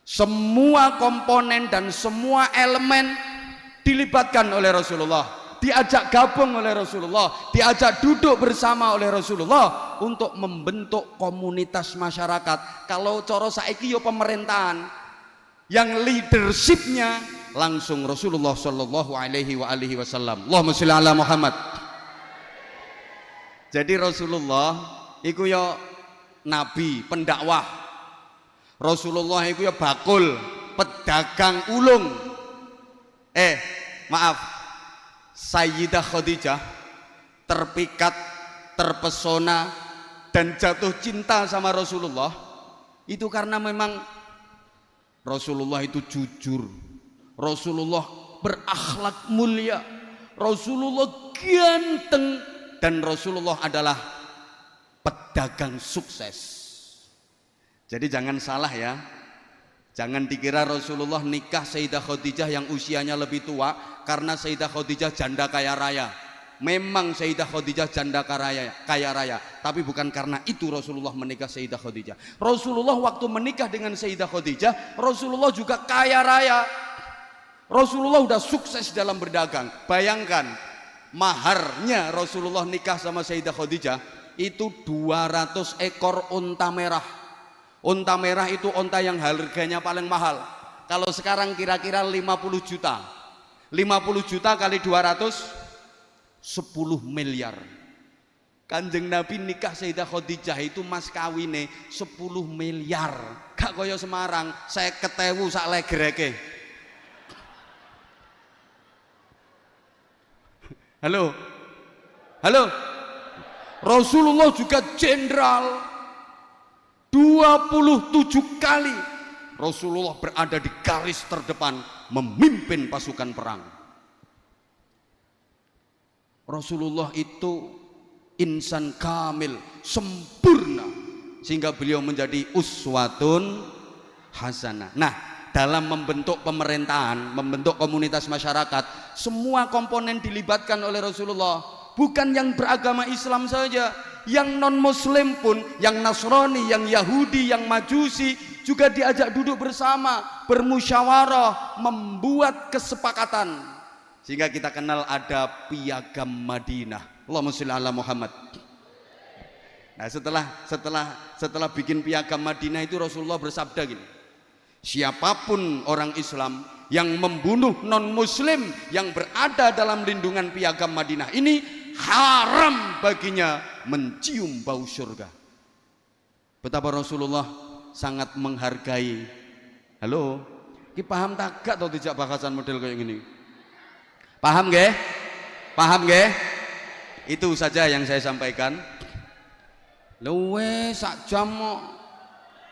S2: Semua komponen dan semua elemen dilibatkan oleh Rasulullah, diajak gabung oleh Rasulullah, diajak duduk bersama oleh Rasulullah untuk membentuk komunitas masyarakat. Kalau coro saiki yo pemerintahan, yang leadershipnya langsung Rasulullah Shallallahu Alaihi Wasallam. Allahumma sholli ala Muhammad. Jadi Rasulullah iku ya nabi, pendakwah. Rasulullah iku ya bakul, pedagang ulung. Maaf, Sayyidah Khadijah terpikat, terpesona dan jatuh cinta sama Rasulullah itu karena memang Rasulullah itu jujur, Rasulullah berakhlak mulia, Rasulullah ganteng, dan Rasulullah adalah pedagang sukses. Jadi jangan salah ya, Jangan dikira Rasulullah nikah Sayyidah Khadijah yang usianya lebih tua karena Sayyidah Khadijah janda kaya raya. Memang Sayyidah Khadijah janda kaya raya, tapi bukan karena itu Rasulullah menikah Sayyidah Khadijah. Rasulullah waktu menikah dengan Sayyidah Khadijah, Rasulullah juga kaya raya. Rasulullah udah sukses dalam berdagang. Bayangkan, maharnya Rasulullah nikah sama Sayyidah Khadijah itu 200 ekor unta merah. Unta merah itu unta yang harganya paling mahal. Kalau sekarang kira-kira 50 juta. 50 juta kali 200 10 miliar. Kanjeng Nabi nikah Sayyidah Khadijah itu mas kawine 10 miliar. Gak kaya Semarang 50.000 sak legreke. Halo. Halo. Rasulullah juga jenderal. 27 kali Rasulullah berada di garis terdepan memimpin pasukan perang. Rasulullah itu insan kamil, sempurna, sehingga beliau menjadi uswatun hasanah. Nah, dalam membentuk pemerintahan, membentuk komunitas masyarakat, semua komponen dilibatkan oleh Rasulullah. Bukan yang beragama Islam saja, yang non muslim pun, yang Nasrani, yang Yahudi, yang Majusi juga diajak duduk bersama, bermusyawarah, membuat kesepakatan. Sehingga kita kenal ada piagam Madinah. Allahumma sholli ala Muhammad. Nah, setelah bikin piagam Madinah itu Rasulullah bersabda gini, siapapun orang Islam yang membunuh non muslim yang berada dalam lindungan piagam Madinah ini, haram baginya mencium bau surga. Betapa Rasulullah sangat menghargai. Halo, ki paham tak gak atau tidak bahasan model kayak gini? Paham nggih? Paham nggih? Itu saja yang saya sampaikan. Luwe sak jam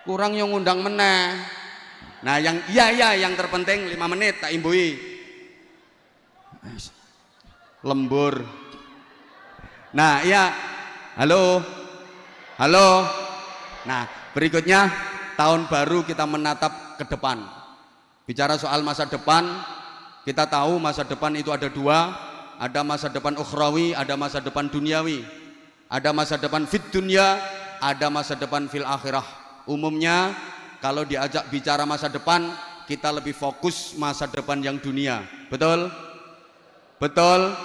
S2: kurang yang ngundang meneh. Nah, yang yang terpenting 5 menit tak imbui. Lembur. Nah, iya. Halo. Halo. Nah, berikutnya tahun baru kita menatap ke depan. Bicara soal masa depan, kita tahu masa depan itu ada 2, ada masa depan ukhrawi, ada masa depan duniawi. Ada masa depan fit dunya, ada masa depan fil akhirah. Umumnya kalau diajak bicara masa depan, kita lebih fokus masa depan yang dunia. Betul? Betul?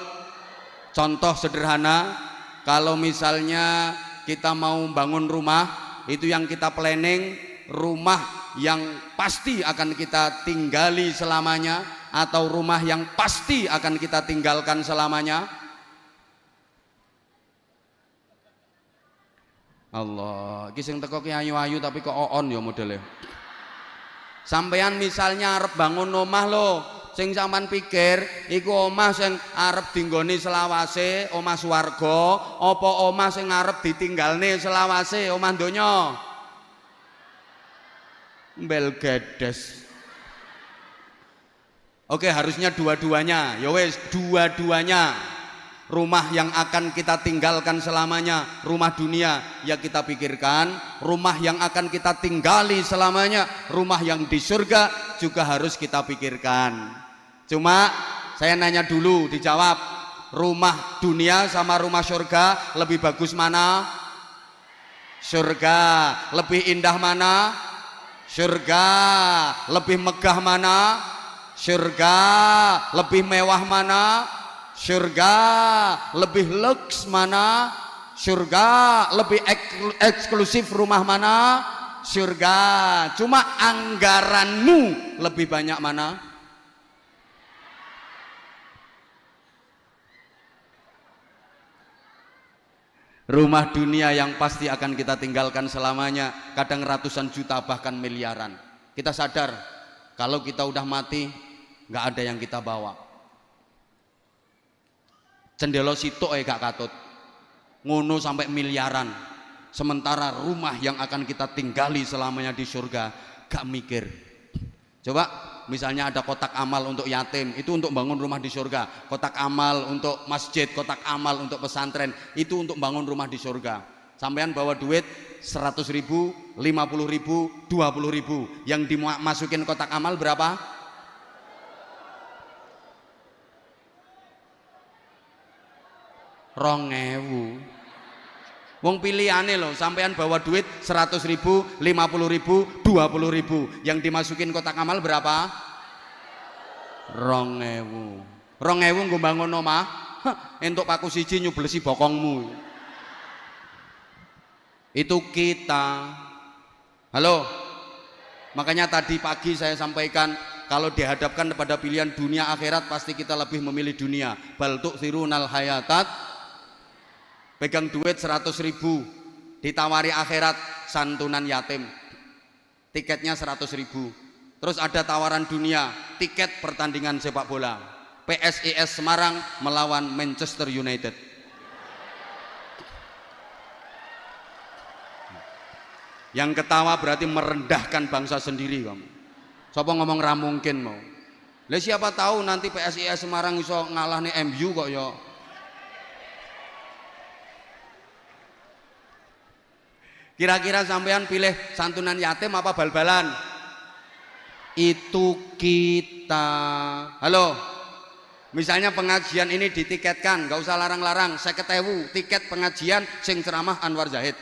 S2: Contoh sederhana, kalau misalnya kita mau bangun rumah, itu yang kita planning rumah yang pasti akan kita tinggali selamanya, atau rumah yang pasti akan kita tinggalkan selamanya. Allah, iki sing teko ki ayu-ayu tapi kok on ya modele. Sampeyan misalnya arep bangun omah lho, sing sampean pikir iku omah sing arep dinggoni selawase, omah swarga, apa omah sing arep ditinggalne selawase, omah donya? Mbel gedes. Oke, harusnya dua-duanya. Ya wes, dua-duanya. Rumah yang akan kita tinggalkan selamanya, rumah dunia, ya kita pikirkan. Rumah yang akan kita tinggali selamanya, rumah yang di surga juga harus kita pikirkan. Cuma saya nanya dulu, dijawab. Rumah dunia sama rumah surga lebih bagus mana? Surga. Lebih indah mana? Surga. Lebih megah mana? Surga. Lebih mewah mana? Surga. Lebih lux mana? Surga. Lebih eksklusif rumah mana? Surga. Cuma anggaranmu lebih banyak mana? Rumah dunia yang pasti akan kita tinggalkan selamanya, kadang ratusan juta bahkan miliaran. Kita sadar kalau kita udah mati nggak ada yang kita bawa. Cendelo sitok gak katut, ngono sampai miliaran. Sementara rumah yang akan kita tinggali selamanya di surga gak mikir. Coba misalnya ada kotak amal untuk yatim, itu untuk bangun rumah di surga. Kotak amal untuk masjid, kotak amal untuk pesantren, itu untuk bangun rumah di surga. Sampean bawa duit 100.000 50.000, 20.000. Yang dimasukin kotak amal berapa? Rongewu. Wong pilihane loh, sampean bawa duit 100.000, 50.000, 20.000. Yang dimasukin kotak amal berapa? Rongewu. Rongewu nggo bangun omah, entuk paku siji nyublesi bokongmu. Itu kita. Halo. Makanya tadi pagi saya sampaikan, kalau dihadapkan pada pilihan dunia akhirat, pasti kita lebih memilih dunia. Bal tu'thirunal hayatat. Pegang duit 100.000, ditawari akhirat santunan yatim, tiketnya 100.000. Terus ada tawaran dunia, tiket pertandingan sepak bola, PSIS Semarang melawan Manchester United. Yang ketawa berarti merendahkan bangsa sendiri kamu. Sopo ngomong ra mungkin mau. Lah siapa tahu nanti PSIS Semarang iso ngalahne MU kok ya. Kira-kira sampean pilih santunan yatim apa bal-balan? Itu kita. Halo. Misalnya pengajian ini ditiketkan, nggak usah larang-larang, 50.000 tiket pengajian sing ceramah Anwar Zahid.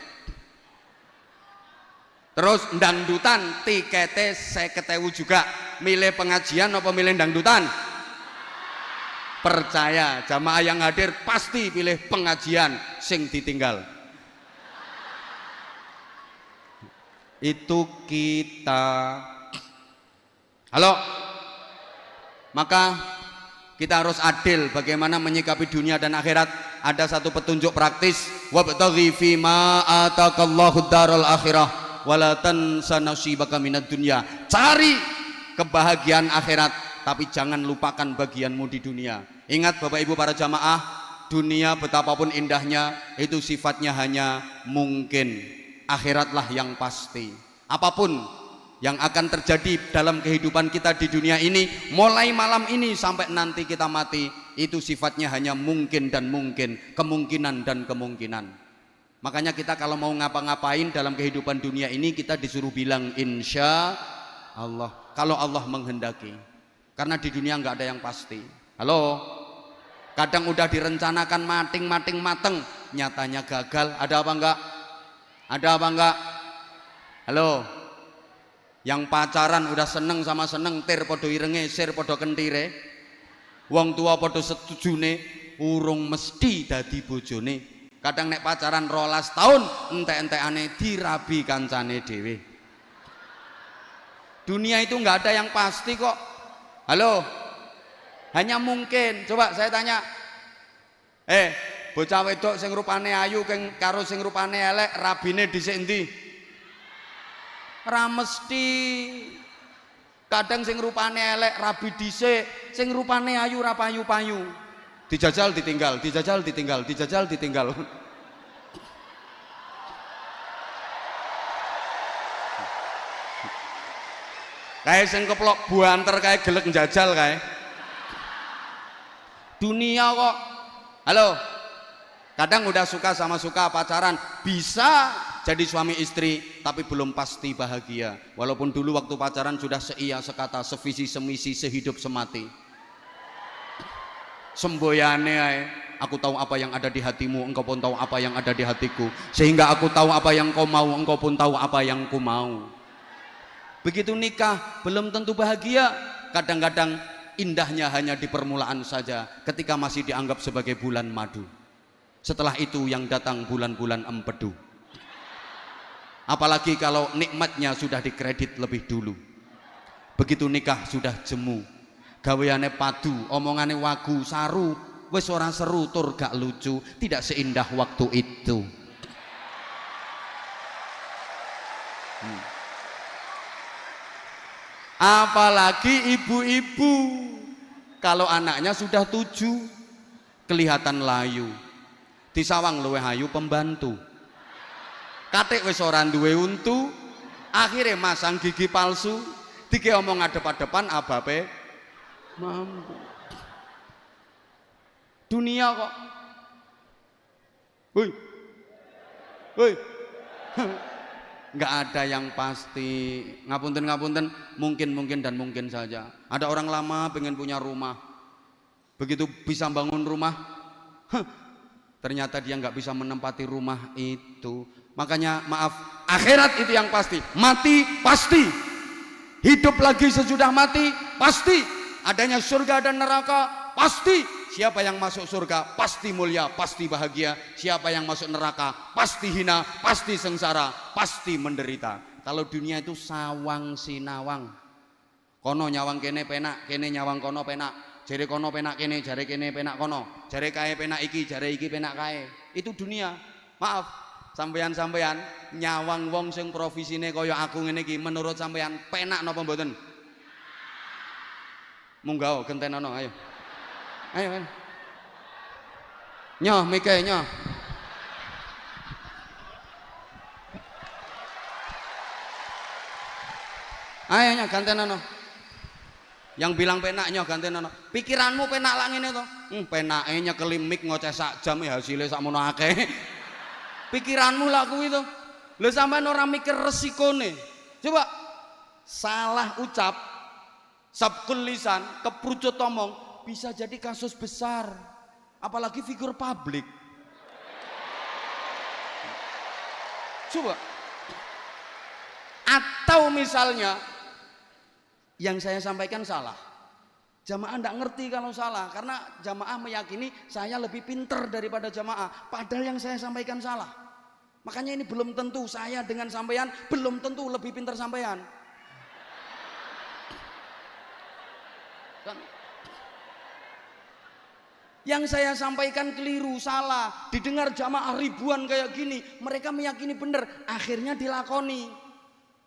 S2: Terus dangdutan tiketnya 50.000 juga. Milih pengajian apa milih dangdutan? Percaya, jamaah yang hadir pasti pilih pengajian sing ditinggal. Itu kita. Halo. Maka kita harus adil bagaimana menyikapi dunia dan akhirat. Ada satu petunjuk praktis, wabtaghi fima atakallahu daral akhirah wala tansa nasibaka minad dunya. Cari kebahagiaan akhirat, tapi jangan lupakan bagianmu di dunia. Ingat Bapak Ibu para jamaah, dunia betapapun indahnya itu sifatnya hanya mungkin. Akhiratlah yang pasti. Apapun yang akan terjadi dalam kehidupan kita di dunia ini, mulai malam ini sampai nanti kita mati, itu sifatnya hanya mungkin dan mungkin, kemungkinan dan kemungkinan. Makanya kita kalau mau ngapa-ngapain dalam kehidupan dunia ini, kita disuruh bilang insya Allah, kalau Allah menghendaki. Karena di dunia nggak ada yang pasti. Halo. Kadang udah direncanakan mateng, nyatanya gagal. Ada apa enggak? Ada apa enggak? Halo. Yang pacaran udah seneng sama seneng, tir podo irenge, sir podo kentire. Wong tua podo setujune, urung mesti dadi bojone. Kadang nek pacaran 12 tahun, entek-entekane dirabi kancane dhewe. Dunia itu enggak ada yang pasti kok. Halo. Hanya mungkin. Coba saya tanya. Bocah wedok sing rupane ayu karo sing rupane elek, rabine dhisik endi? Ra mesti. Kadang sing rupane elek rabi dhisik, sing rupane ayu ra payu-payu. Dijajal ditinggal, dijajal ditinggal, dijajal ditinggal. Kayak sing keplok buanter kayak gelek njajal kae. Dunia kok. Halo. Kadang udah suka sama suka pacaran, bisa jadi suami istri, tapi belum pasti bahagia. Walaupun dulu waktu pacaran sudah seia sekata, sevisi semisi, sehidup semati. Semboyane ae, aku tahu apa yang ada di hatimu, engkau pun tahu apa yang ada di hatiku. Sehingga aku tahu apa yang kau mau, engkau pun tahu apa yang ku mau. Begitu nikah, belum tentu bahagia. Kadang-kadang indahnya hanya di permulaan saja, ketika masih dianggap sebagai bulan madu. Setelah itu yang datang bulan-bulan empedu. Apalagi kalau nikmatnya sudah dikredit lebih dulu. Begitu nikah sudah jemu, gaweane padu, omongane wagu, saru, wis ora seru tur gak lucu, tidak seindah waktu itu. Apalagi ibu-ibu, kalau anaknya sudah 7, kelihatan layu. Disawang luweh ayu pembantu. Katik wis ora duwe untu, akhirnya masang gigi palsu, dike omong adep-adepan abape mampu. Dunia kok. Woi. Woi. nggak ada yang pasti. Ngapunten, mungkin dan mungkin saja. Ada orang lama pengen punya rumah, begitu bisa bangun rumah, ternyata dia nggak bisa menempati rumah itu. Makanya maaf, akhirat itu yang pasti. Mati pasti, hidup lagi sesudah mati pasti, adanya surga dan neraka pasti. Siapa yang masuk surga pasti mulia, pasti bahagia. Siapa yang masuk neraka pasti hina, pasti sengsara, pasti menderita. Kalau dunia itu sawang sinawang, kono nyawang kene penak, kene nyawang kono penak, jare kono penak kene, jare kene penak kono, jare kae penak iki, jare iki penak kae. Itu dunia. Maaf, sampeyan nyawang wong sing profesine kaya aku ngene iki, menurut sampeyan penak napa mboten? Munggah gentenono, ayo. Ayo kan. Nyoh mike nyoh. Ayo nyoh gantenono. Yang bilang penak nyoh gantenono. Pikiranmu penak lah ngene to. Penake nyekeli mik ngoceh sak jam ya hasilnya sakmono akeh. Pikiranmu lah kuwi to. Lha sampean ora mikir resikone. Coba salah ucap, sabkul lisan, keprucut omong bisa jadi kasus besar, apalagi figur publik. Coba. Atau misalnya yang saya sampaikan salah, jamaah tidak ngerti kalau salah, karena jamaah meyakini saya lebih pinter daripada jamaah, padahal yang saya sampaikan salah. Makanya ini belum tentu saya dengan sampean belum tentu lebih pinter sampean. Kan? Yang saya sampaikan keliru, salah, didengar jamaah ribuan kayak gini, mereka meyakini benar, akhirnya dilakoni.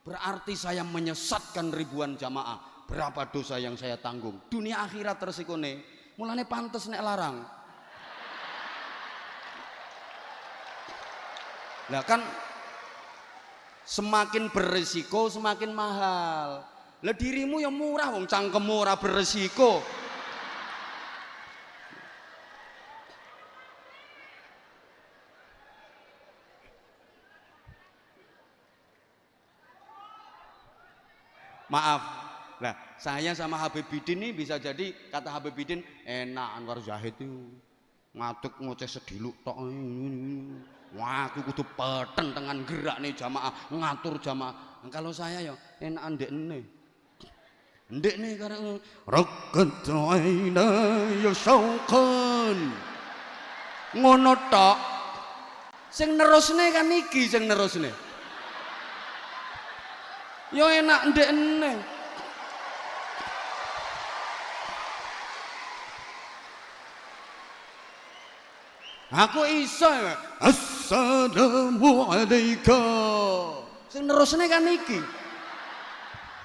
S2: Berarti saya menyesatkan ribuan jamaah. Berapa dosa yang saya tanggung? Dunia akhirat resikone, mulane pantes nek larang. Lah kan semakin beresiko semakin mahal. Lah dirimu yang murah, wong cangkemmu ora beresiko. Maaf, nah saya sama Habib Bidin ini bisa jadi kata Habib Bidin enak Anwar Zahid itu ngatuk ngoceh sediluk tok. Wah aku kudu peten dengan gerak nih jamaah ngatur jamaah. Kalau saya ya enak ndek nih karena rakat aina ya syauqan ngono tok. Sing nerusne kan iki sing nerusne. Yo enak ndekne. Aku iso. Assalamualaikum. Sing nerusne kan iki.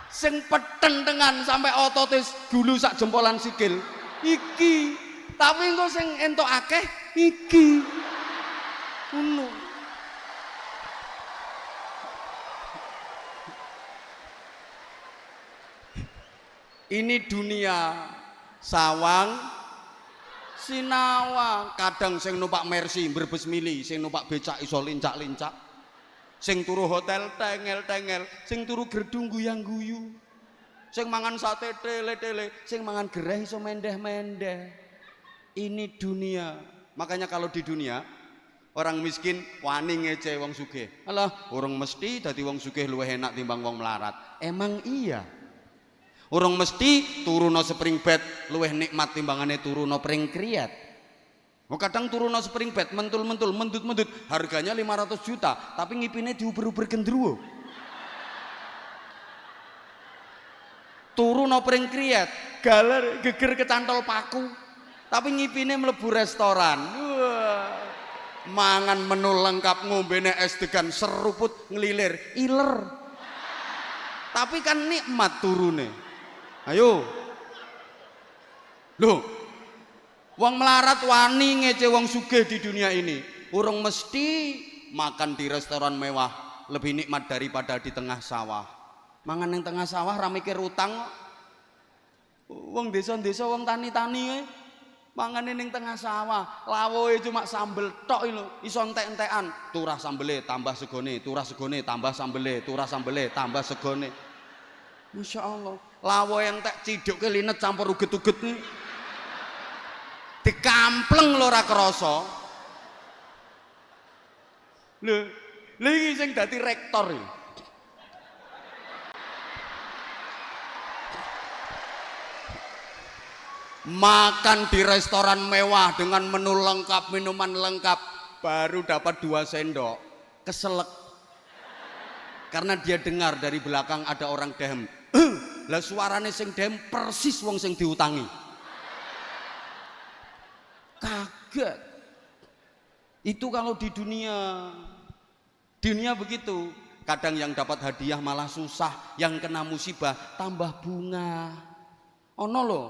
S2: Sing peten tengan sampai ototis dulu sak jempolan sikil. Iki. Tapi engko sing entuk akeh iki. Ngono. Ini dunia sawang sinawang. Kadang sing numpak Mercy Brebes Mili, sing numpak becak iso lincak-lincak, sing turu hotel tengel-tengel, sing turu gerdung guyang-guyu, sing mangan sate tele-tele, sing mangan gereh iso mendeh-mendeh. Ini dunia. Makanya kalau di dunia orang miskin wani ngece wong sugih. Alah, orang mesti dadi wong sugih luwih enak timbang wong melarat. Emang iya? Orang mesti turuno spring bed luwih nikmat timbangane turuno pring kriat. Kadang turuno spring bed mentul-mentul, mendut-mendut, harganya 500 juta, tapi ngipine diuber-uber gendruwo. Turuno pring kriat, galer geger kecantol paku, tapi ngipine mlebu restoran. Wah. Mangan menu lengkap, ngombene es degan seruput ngelilir, iler. Tapi kan nikmat turune. Ayo, loh, wong melarat wani ngece wong sugih di dunia ini. Urung mesti makan di restoran mewah lebih nikmat daripada di tengah sawah. Mangan yang tengah sawah ra mikir utang. Wong desa-desa, wong tani-tani Mangane ning tengah sawah, lawoe cuma sambel tok lho, iso entek-entekan. Turah sambele tambah segone, turah segone tambah sambele, turah sambele tambah segone. Masya Allah, lawoe entek ciduk linet campur uget-uget nih. Dikampleng lho ora krasa. Lho iki sing dadi rektor iki. Makan di restoran mewah dengan menu lengkap, minuman lengkap, baru dapat 2 sendok, keselek. Karena dia dengar dari belakang ada orang dehem. Lah suarane sing dehem persis wong sing diutangi. Kaget. Itu kalau di dunia begitu. Kadang yang dapat hadiah malah susah, yang kena musibah tambah bunga. Ono lho.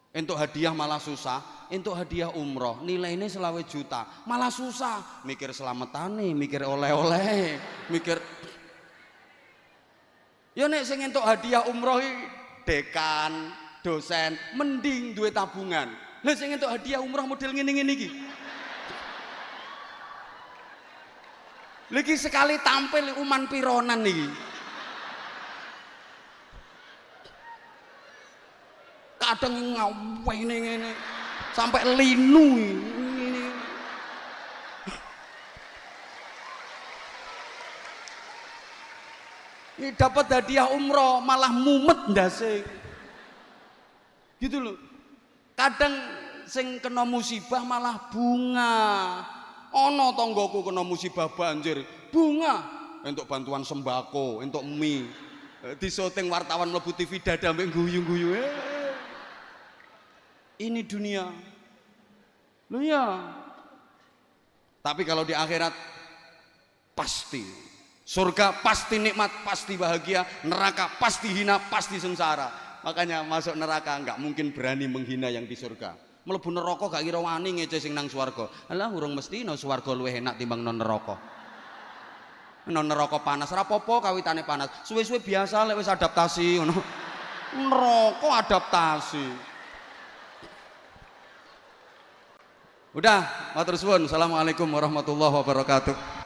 S2: Untuk hadiah malah susah, untuk hadiah umroh nilainya 20 juta malah susah, mikir selamatane, mikir oleh-oleh, mikir ya nek sing untuk hadiah umroh dekan, dosen mending duit tabungan. Lah sing untuk hadiah umroh model ngene-ngene iki lagi sekali tampil uman pironan nih. Kadang ngawe ini sampai linu ini dapat hadiah umroh malah mumet ndase gitu loh. Kadang sing kena musibah malah bunga. Ono tonggoku kena musibah banjir, bunga untuk bantuan sembako, untuk mie. Di syuting wartawan mlebu TV dada mbek guyu-guyu. Ini dunia loh ya. Tapi kalau di akhirat pasti surga, pasti nikmat, pasti bahagia. Neraka pasti hina, pasti sengsara. Makanya masuk neraka nggak mungkin berani menghina yang di surga. Mlebu neraka gak kira wani ngece sing nang swarga. Alah urung mesti no swarga luwih enak timbang non neraka. Non neraka panas ora apa-apa kawitane panas. Suwe-suwe biasa lek wis adaptasi ngono. Neraka adaptasi. Udah, matur suwun. Assalamualaikum warahmatullahi wabarakatuh.